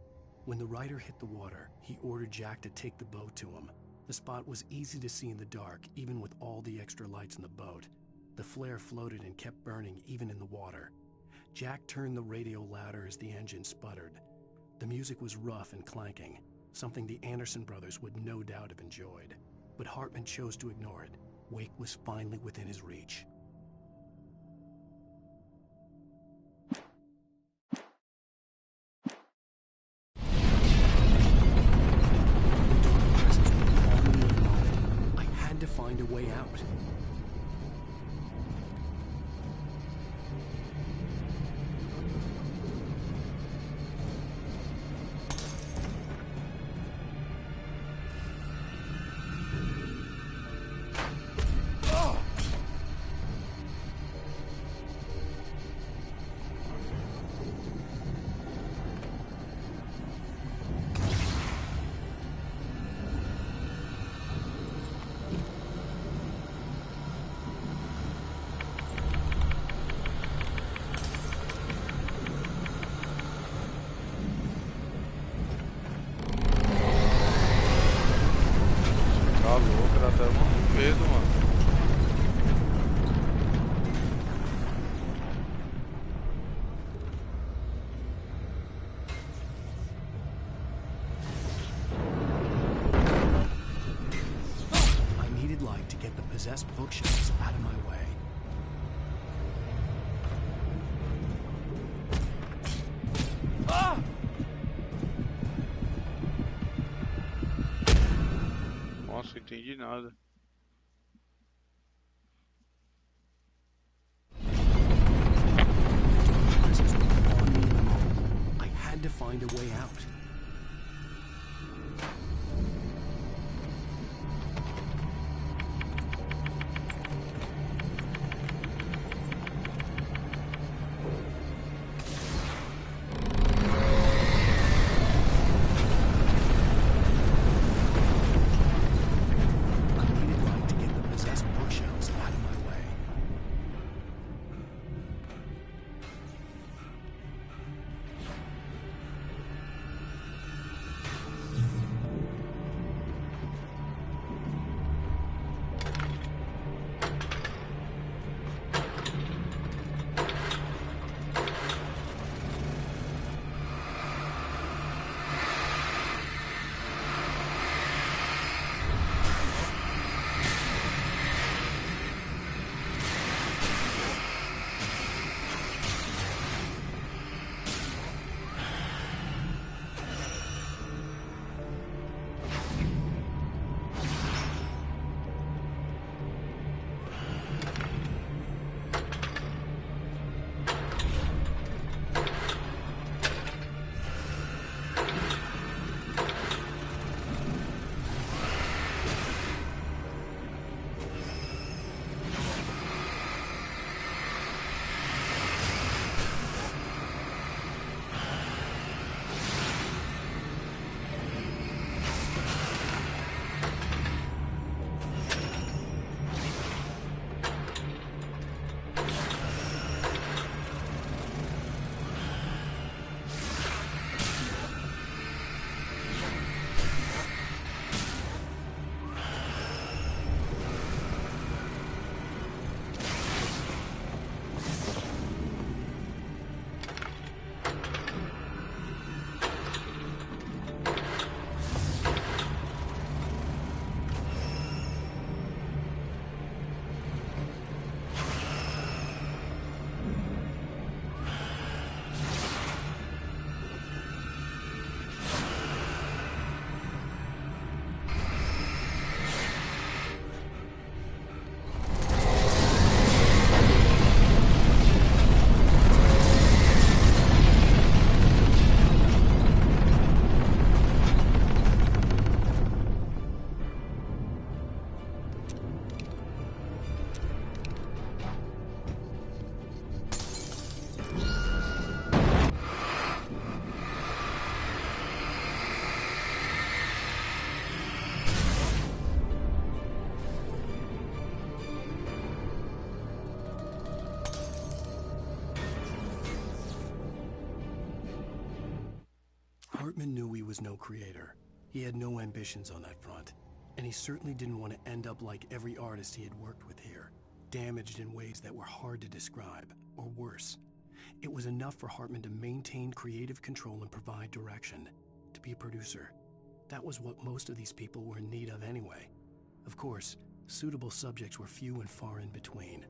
When the rider hit the water, he ordered Jack to take the boat to him. The spot was easy to see in the dark, even with all the extra lights in the boat. The flare floated and kept burning even in the water. Jack turned the radio louder as the engine sputtered. The music was rough and clanking, something the Anderson brothers would no doubt have enjoyed. But Hartman chose to ignore it. Wake was finally within his reach. To find a way out. like to get the possessed bookshelves out of my way. Nossa, não entendi nada. I had to find a way out. Hartman knew he was no creator. He had no ambitions on that front, and he certainly didn't want to end up like every artist he had worked with here, damaged in ways that were hard to describe, or worse. It was enough for Hartman to maintain creative control and provide direction, to be a producer. That was what most of these people were in need of anyway. Of course, suitable subjects were few and far in between.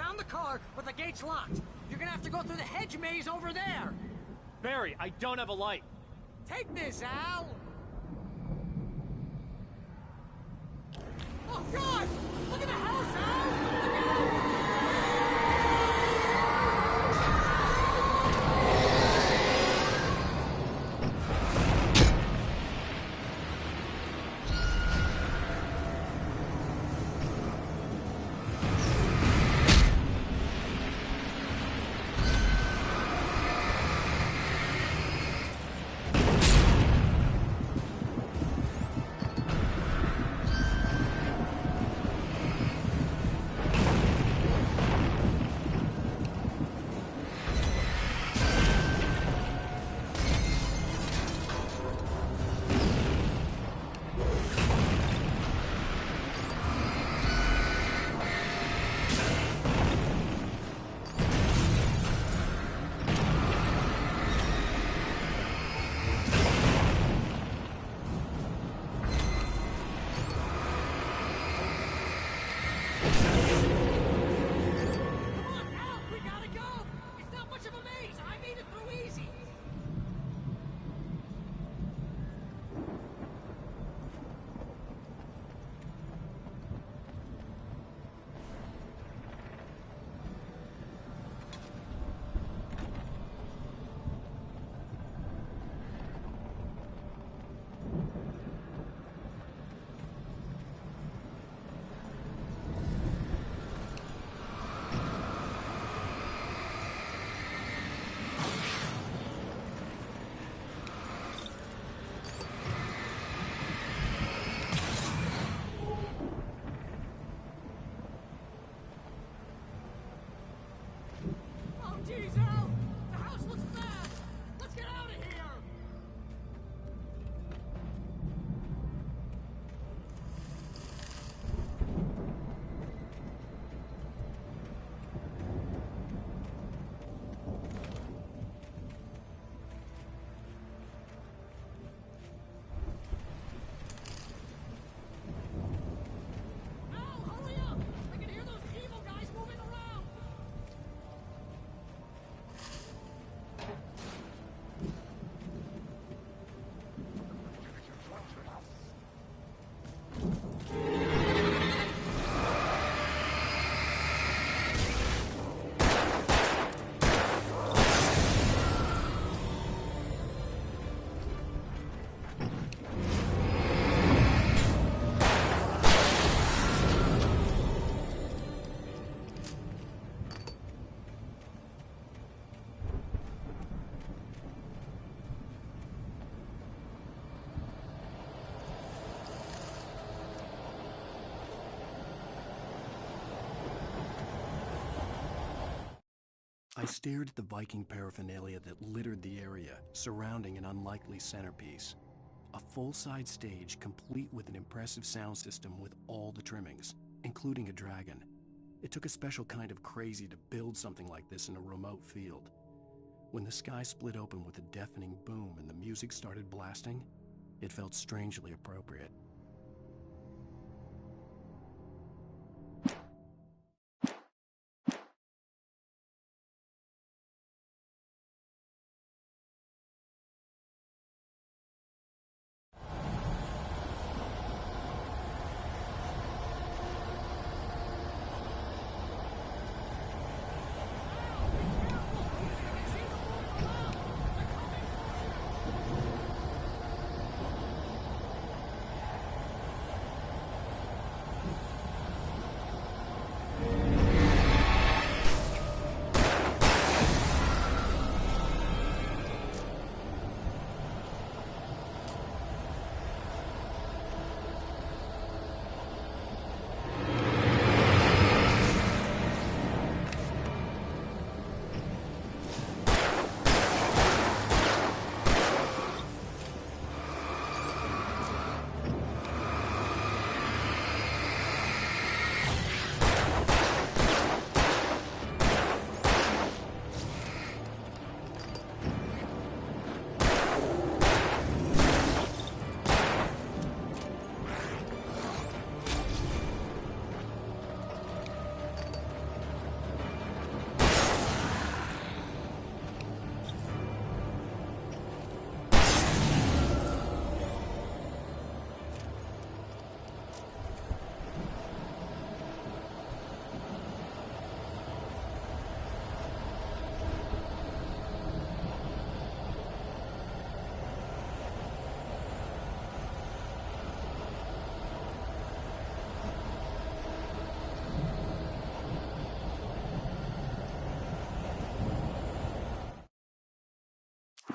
found the car, but the gate's locked. You're gonna have to go through the hedge maze over there. Barry, I don't have a light. Take this, Al! Oh, God! Look at the house, Al! Look out! Jeez, Al! The house looks bad! Let's get out of here! Al, hurry up! I can hear those evil guys moving around! I stared at the Viking paraphernalia that littered the area, surrounding an unlikely centerpiece. A full-side stage complete with an impressive sound system with all the trimmings, including a dragon. It took a special kind of crazy to build something like this in a remote field. When the sky split open with a deafening boom and the music started blasting, it felt strangely appropriate.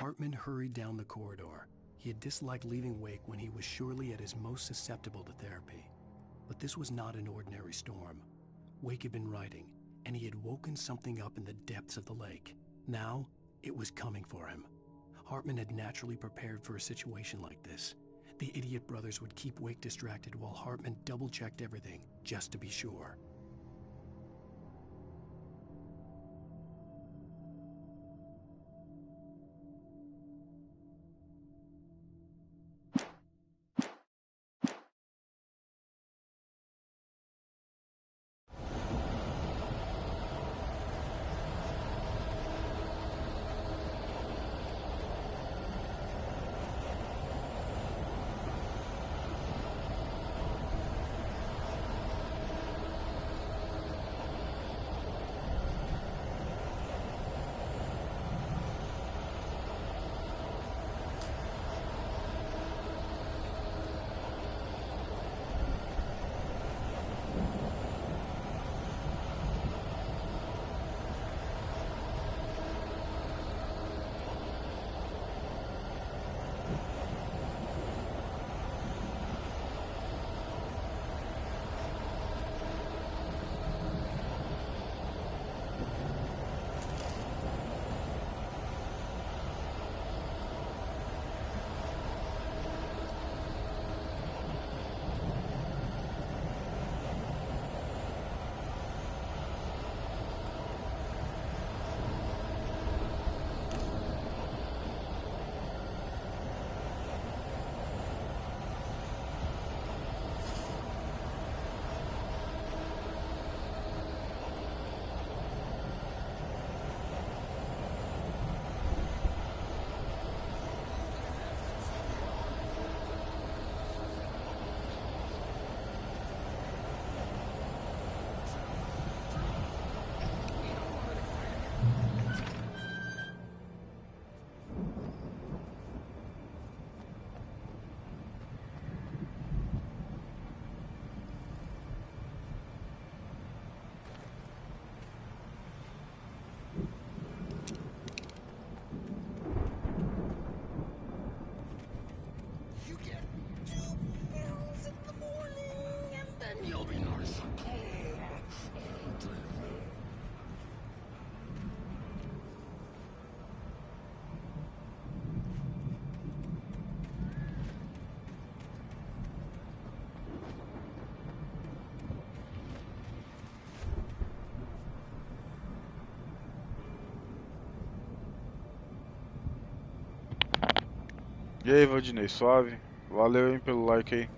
Hartman hurried down the corridor. He had disliked leaving Wake when he was surely at his most susceptible to therapy. But this was not an ordinary storm. Wake had been writing, and he had woken something up in the depths of the lake. Now, it was coming for him. Hartman had naturally prepared for a situation like this. The idiot brothers would keep Wake distracted while Hartman double-checked everything, just to be sure. E aí, Valdinei, suave? Valeu, hein, pelo like aí.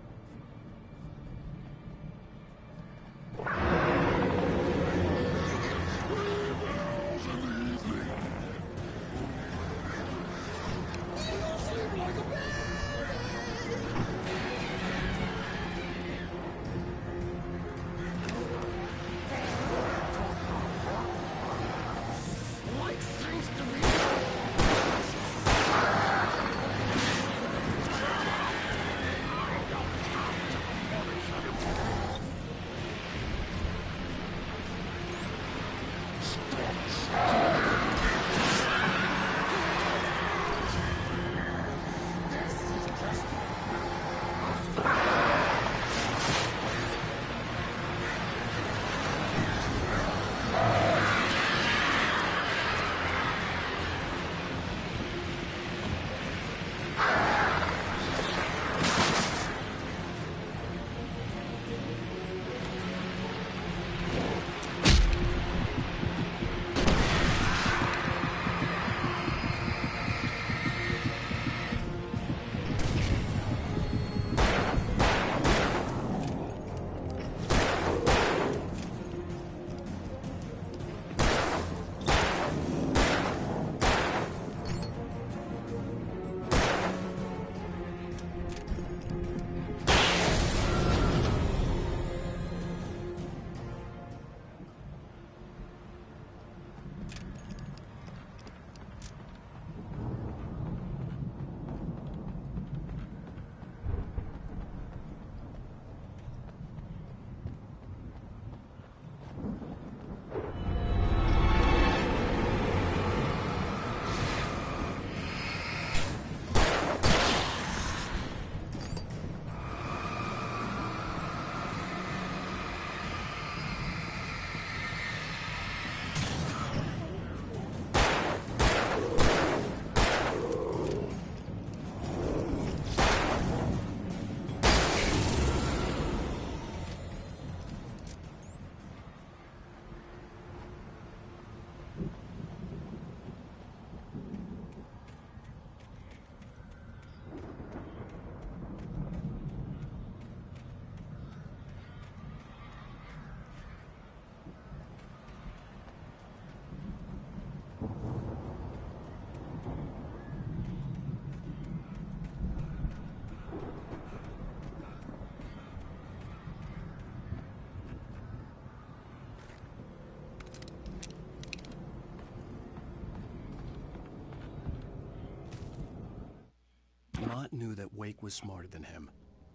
Mott knew that Wake was smarter than him.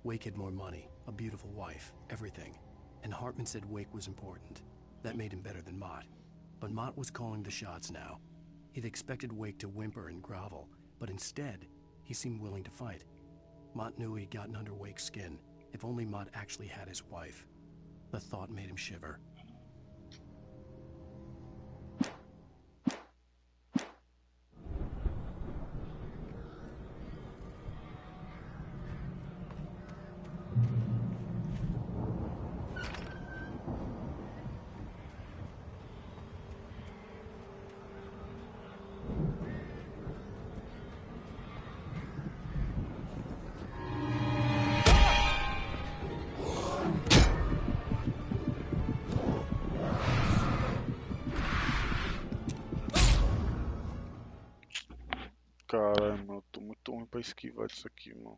Wake had more money, a beautiful wife, everything. And Hartman said Wake was important. That made him better than Mott. But Mott was calling the shots now. He'd expected Wake to whimper and grovel, but instead, he seemed willing to fight. Mott knew he'd gotten under Wake's skin. If only Mott actually had his wife. The thought made him shiver. Caralho, mano, eu tô muito ruim pra esquivar disso aqui, mano.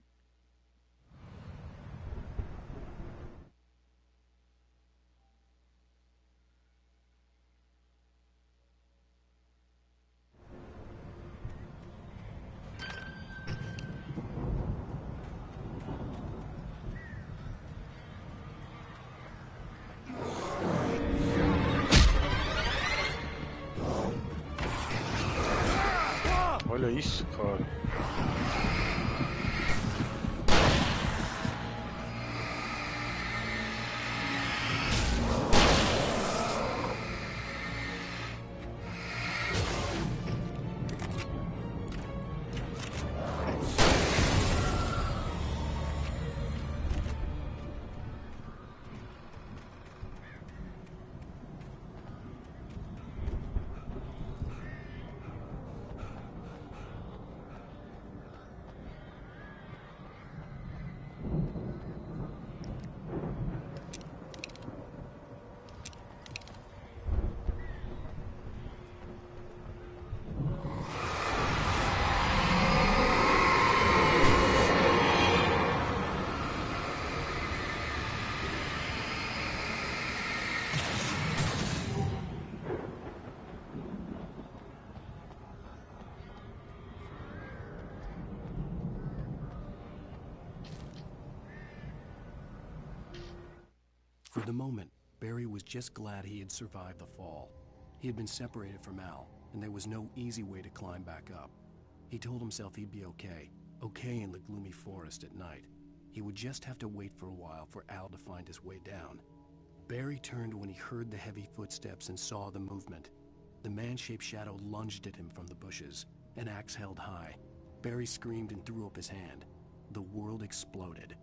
Olha isso, cara. For the moment, Barry was just glad he had survived the fall. He had been separated from Al, and there was no easy way to climb back up. He told himself he'd be okay in the gloomy forest at night. He would just have to wait for a while for Al to find his way down. Barry turned when he heard the heavy footsteps and saw the movement. The man-shaped shadow lunged at him from the bushes, an axe held high. Barry screamed and threw up his hand. The world exploded.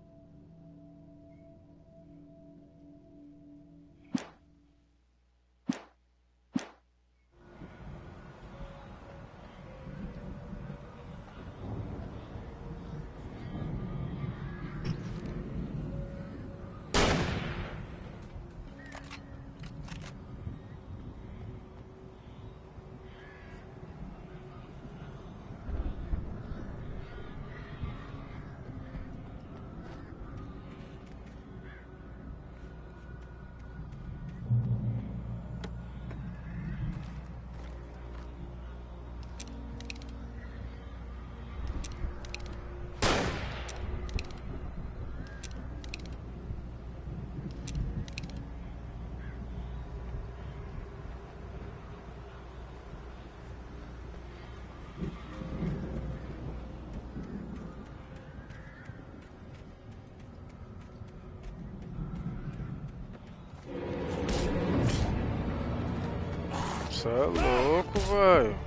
Você é louco, velho.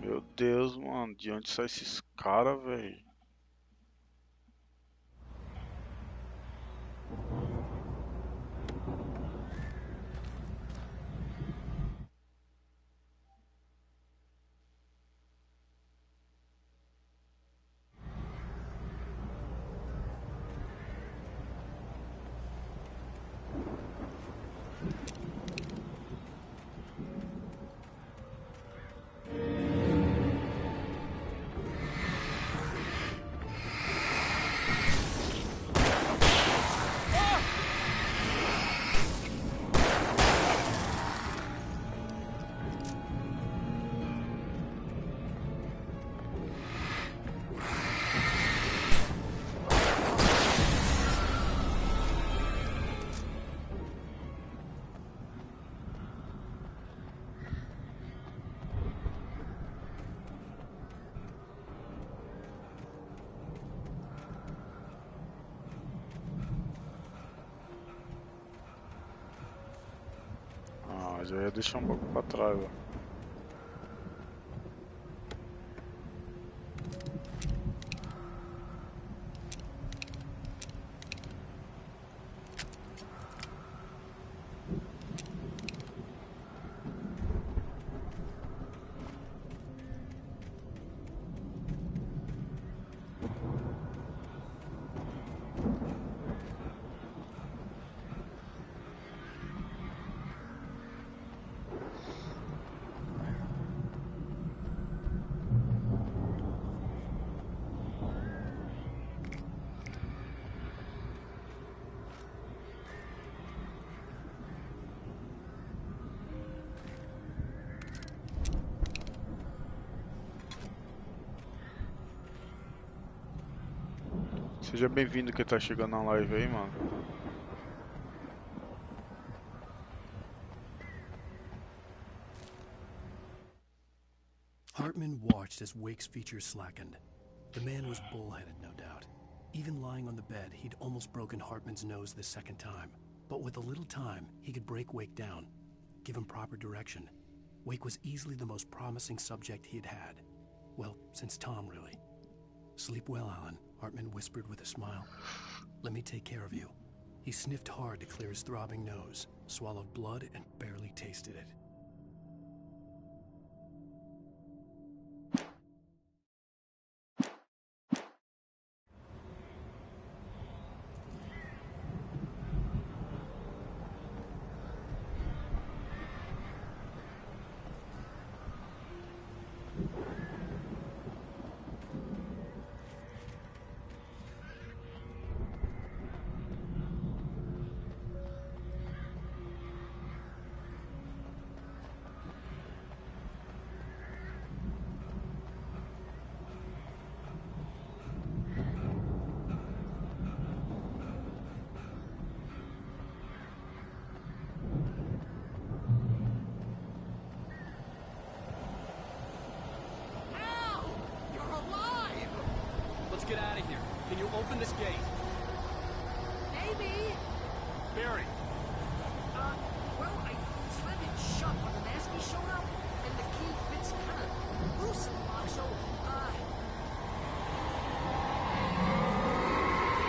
Meu Deus, mano. De onde saem esses caras, velho? Mas eu ia deixar um pouco pra trás, ó. Seja bem-vindo que tá chegando na live aí, mano. Hartman watched as Wake's features slackened. The man was bullheaded, no doubt. Even lying on the bed, he'd almost broken Hartman's nose the second time. But with a little time, he could break Wake down, give him proper direction. Wake was easily the most promising subject he had had. Well, since Tom, really. Sleep well, Alan, Hartman whispered with a smile. Let me take care of you. He sniffed hard to clear his throbbing nose, swallowed blood, and barely tasted it. Get out of here. Can you open this gate? Maybe. Barry. Well, I slammed it shut when the Nasty showed up, and the key fits kind of loose in the lock, so,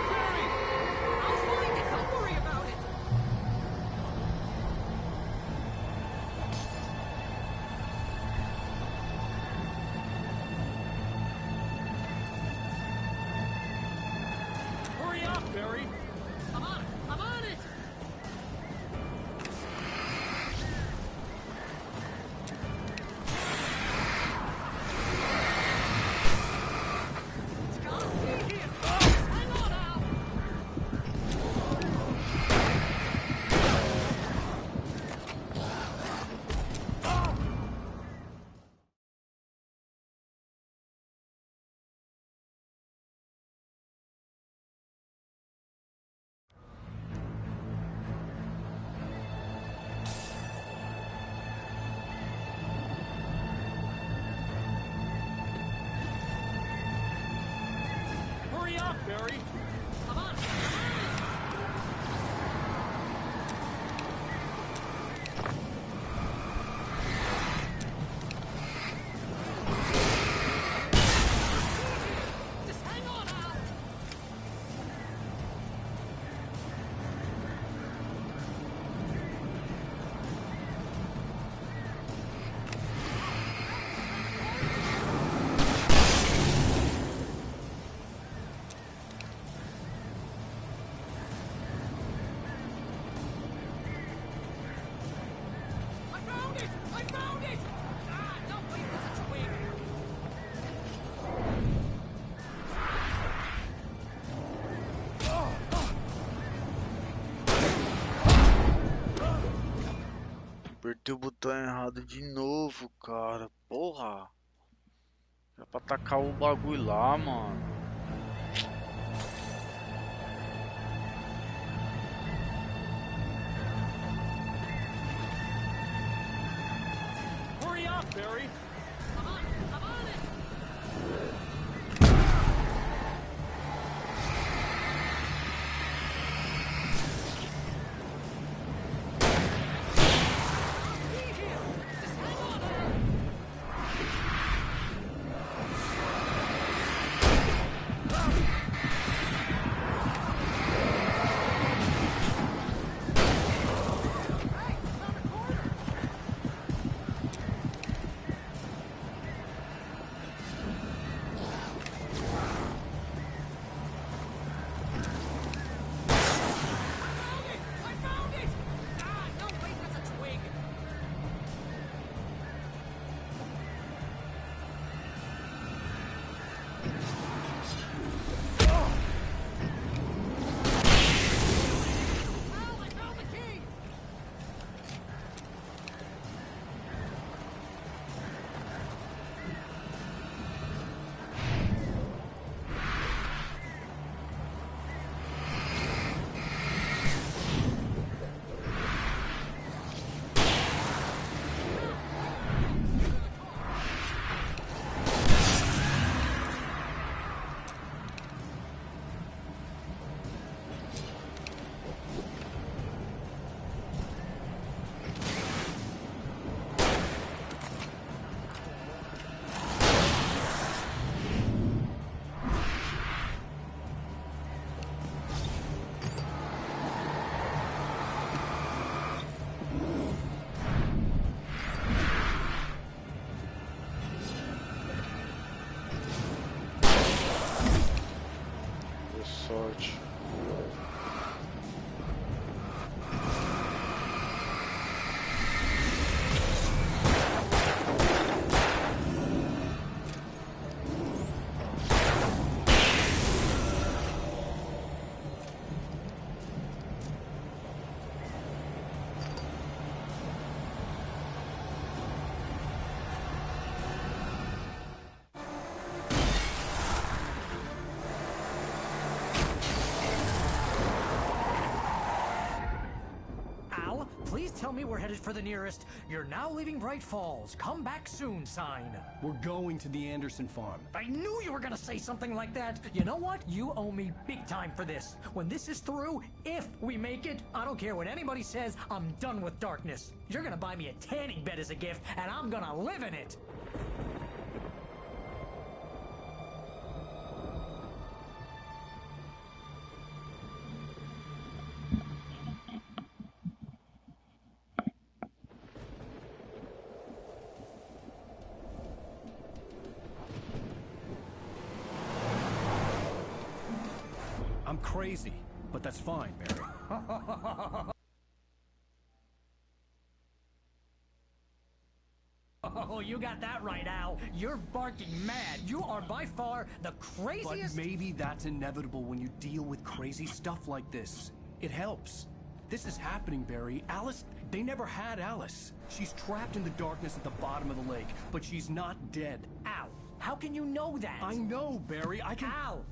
Barry! I'll find it, don't worry about it! Hurry up, Barry! I'm on it! I'm on it! It's gotta be here! Hang on now! Hurry up, Barry! I'm on it! Just hang on now! I found it! I found it! Ah, no, wait, that's such a weird. Apertei o botão errado de novo, cara. Porra. Era pra tacar o bagulho lá, mano. Hurry up, Barry! I'm on it! I'm on it! Deu sorte. Please tell me we're headed for the nearest "You're now leaving Bright Falls. Come back soon" sign. We're going to the Anderson farm. I knew you were gonna say something like that. You know what? You owe me big time for this. When this is through, if we make it, I don't care what anybody says, I'm done with darkness. You're gonna buy me a tanning bed as a gift, and I'm gonna live in it. I'm crazy, but that's fine, Barry. Oh, you got that right, Al. You're barking mad. You are by far the craziest... But maybe that's inevitable when you deal with crazy stuff like this. It helps. This is happening, Barry. Alice, they never had Alice. She's trapped in the darkness at the bottom of the lake, but she's not dead. Al, how can you know that? I know, Barry. I can... Al,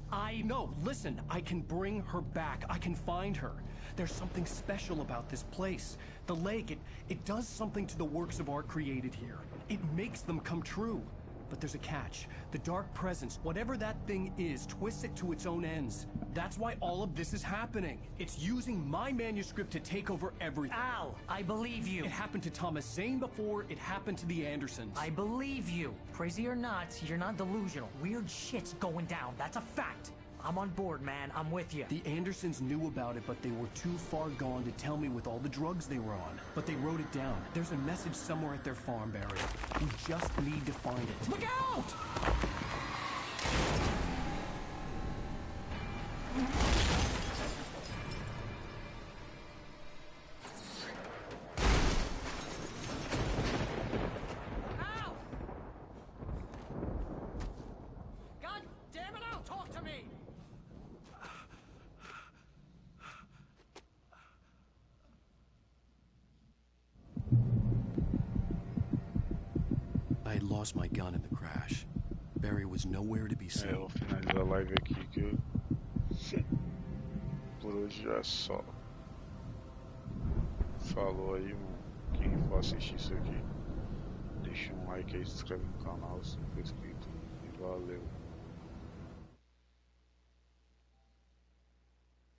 No, listen. I can bring her back. I can find her. There's something special about this place. The lake, it does something to the works of art created here. It makes them come true. But there's a catch. The dark presence, whatever that thing is, twists it to its own ends. That's why all of this is happening. It's using my manuscript to take over everything. Al, I believe you. It happened to Thomas Zane before, it happened to the Andersons. I believe you. Crazy or not, you're not delusional. Weird shit's going down. That's a fact. I'm on board, man. I'm with you. The Andersons knew about it, but they were too far gone to tell me with all the drugs they were on. But they wrote it down. There's a message somewhere at their farm, Barry. We just need to find it. Look out! Al! God damn it, Al! Talk to me! I had lost my gun in the crash. Barry was nowhere to be seen. Vou finalizar a live aqui que por hoje já é só. Falou aí, mano. Quem for assistir isso aqui, deixa um like aí, se inscreve no canal se não for inscrito. E valeu.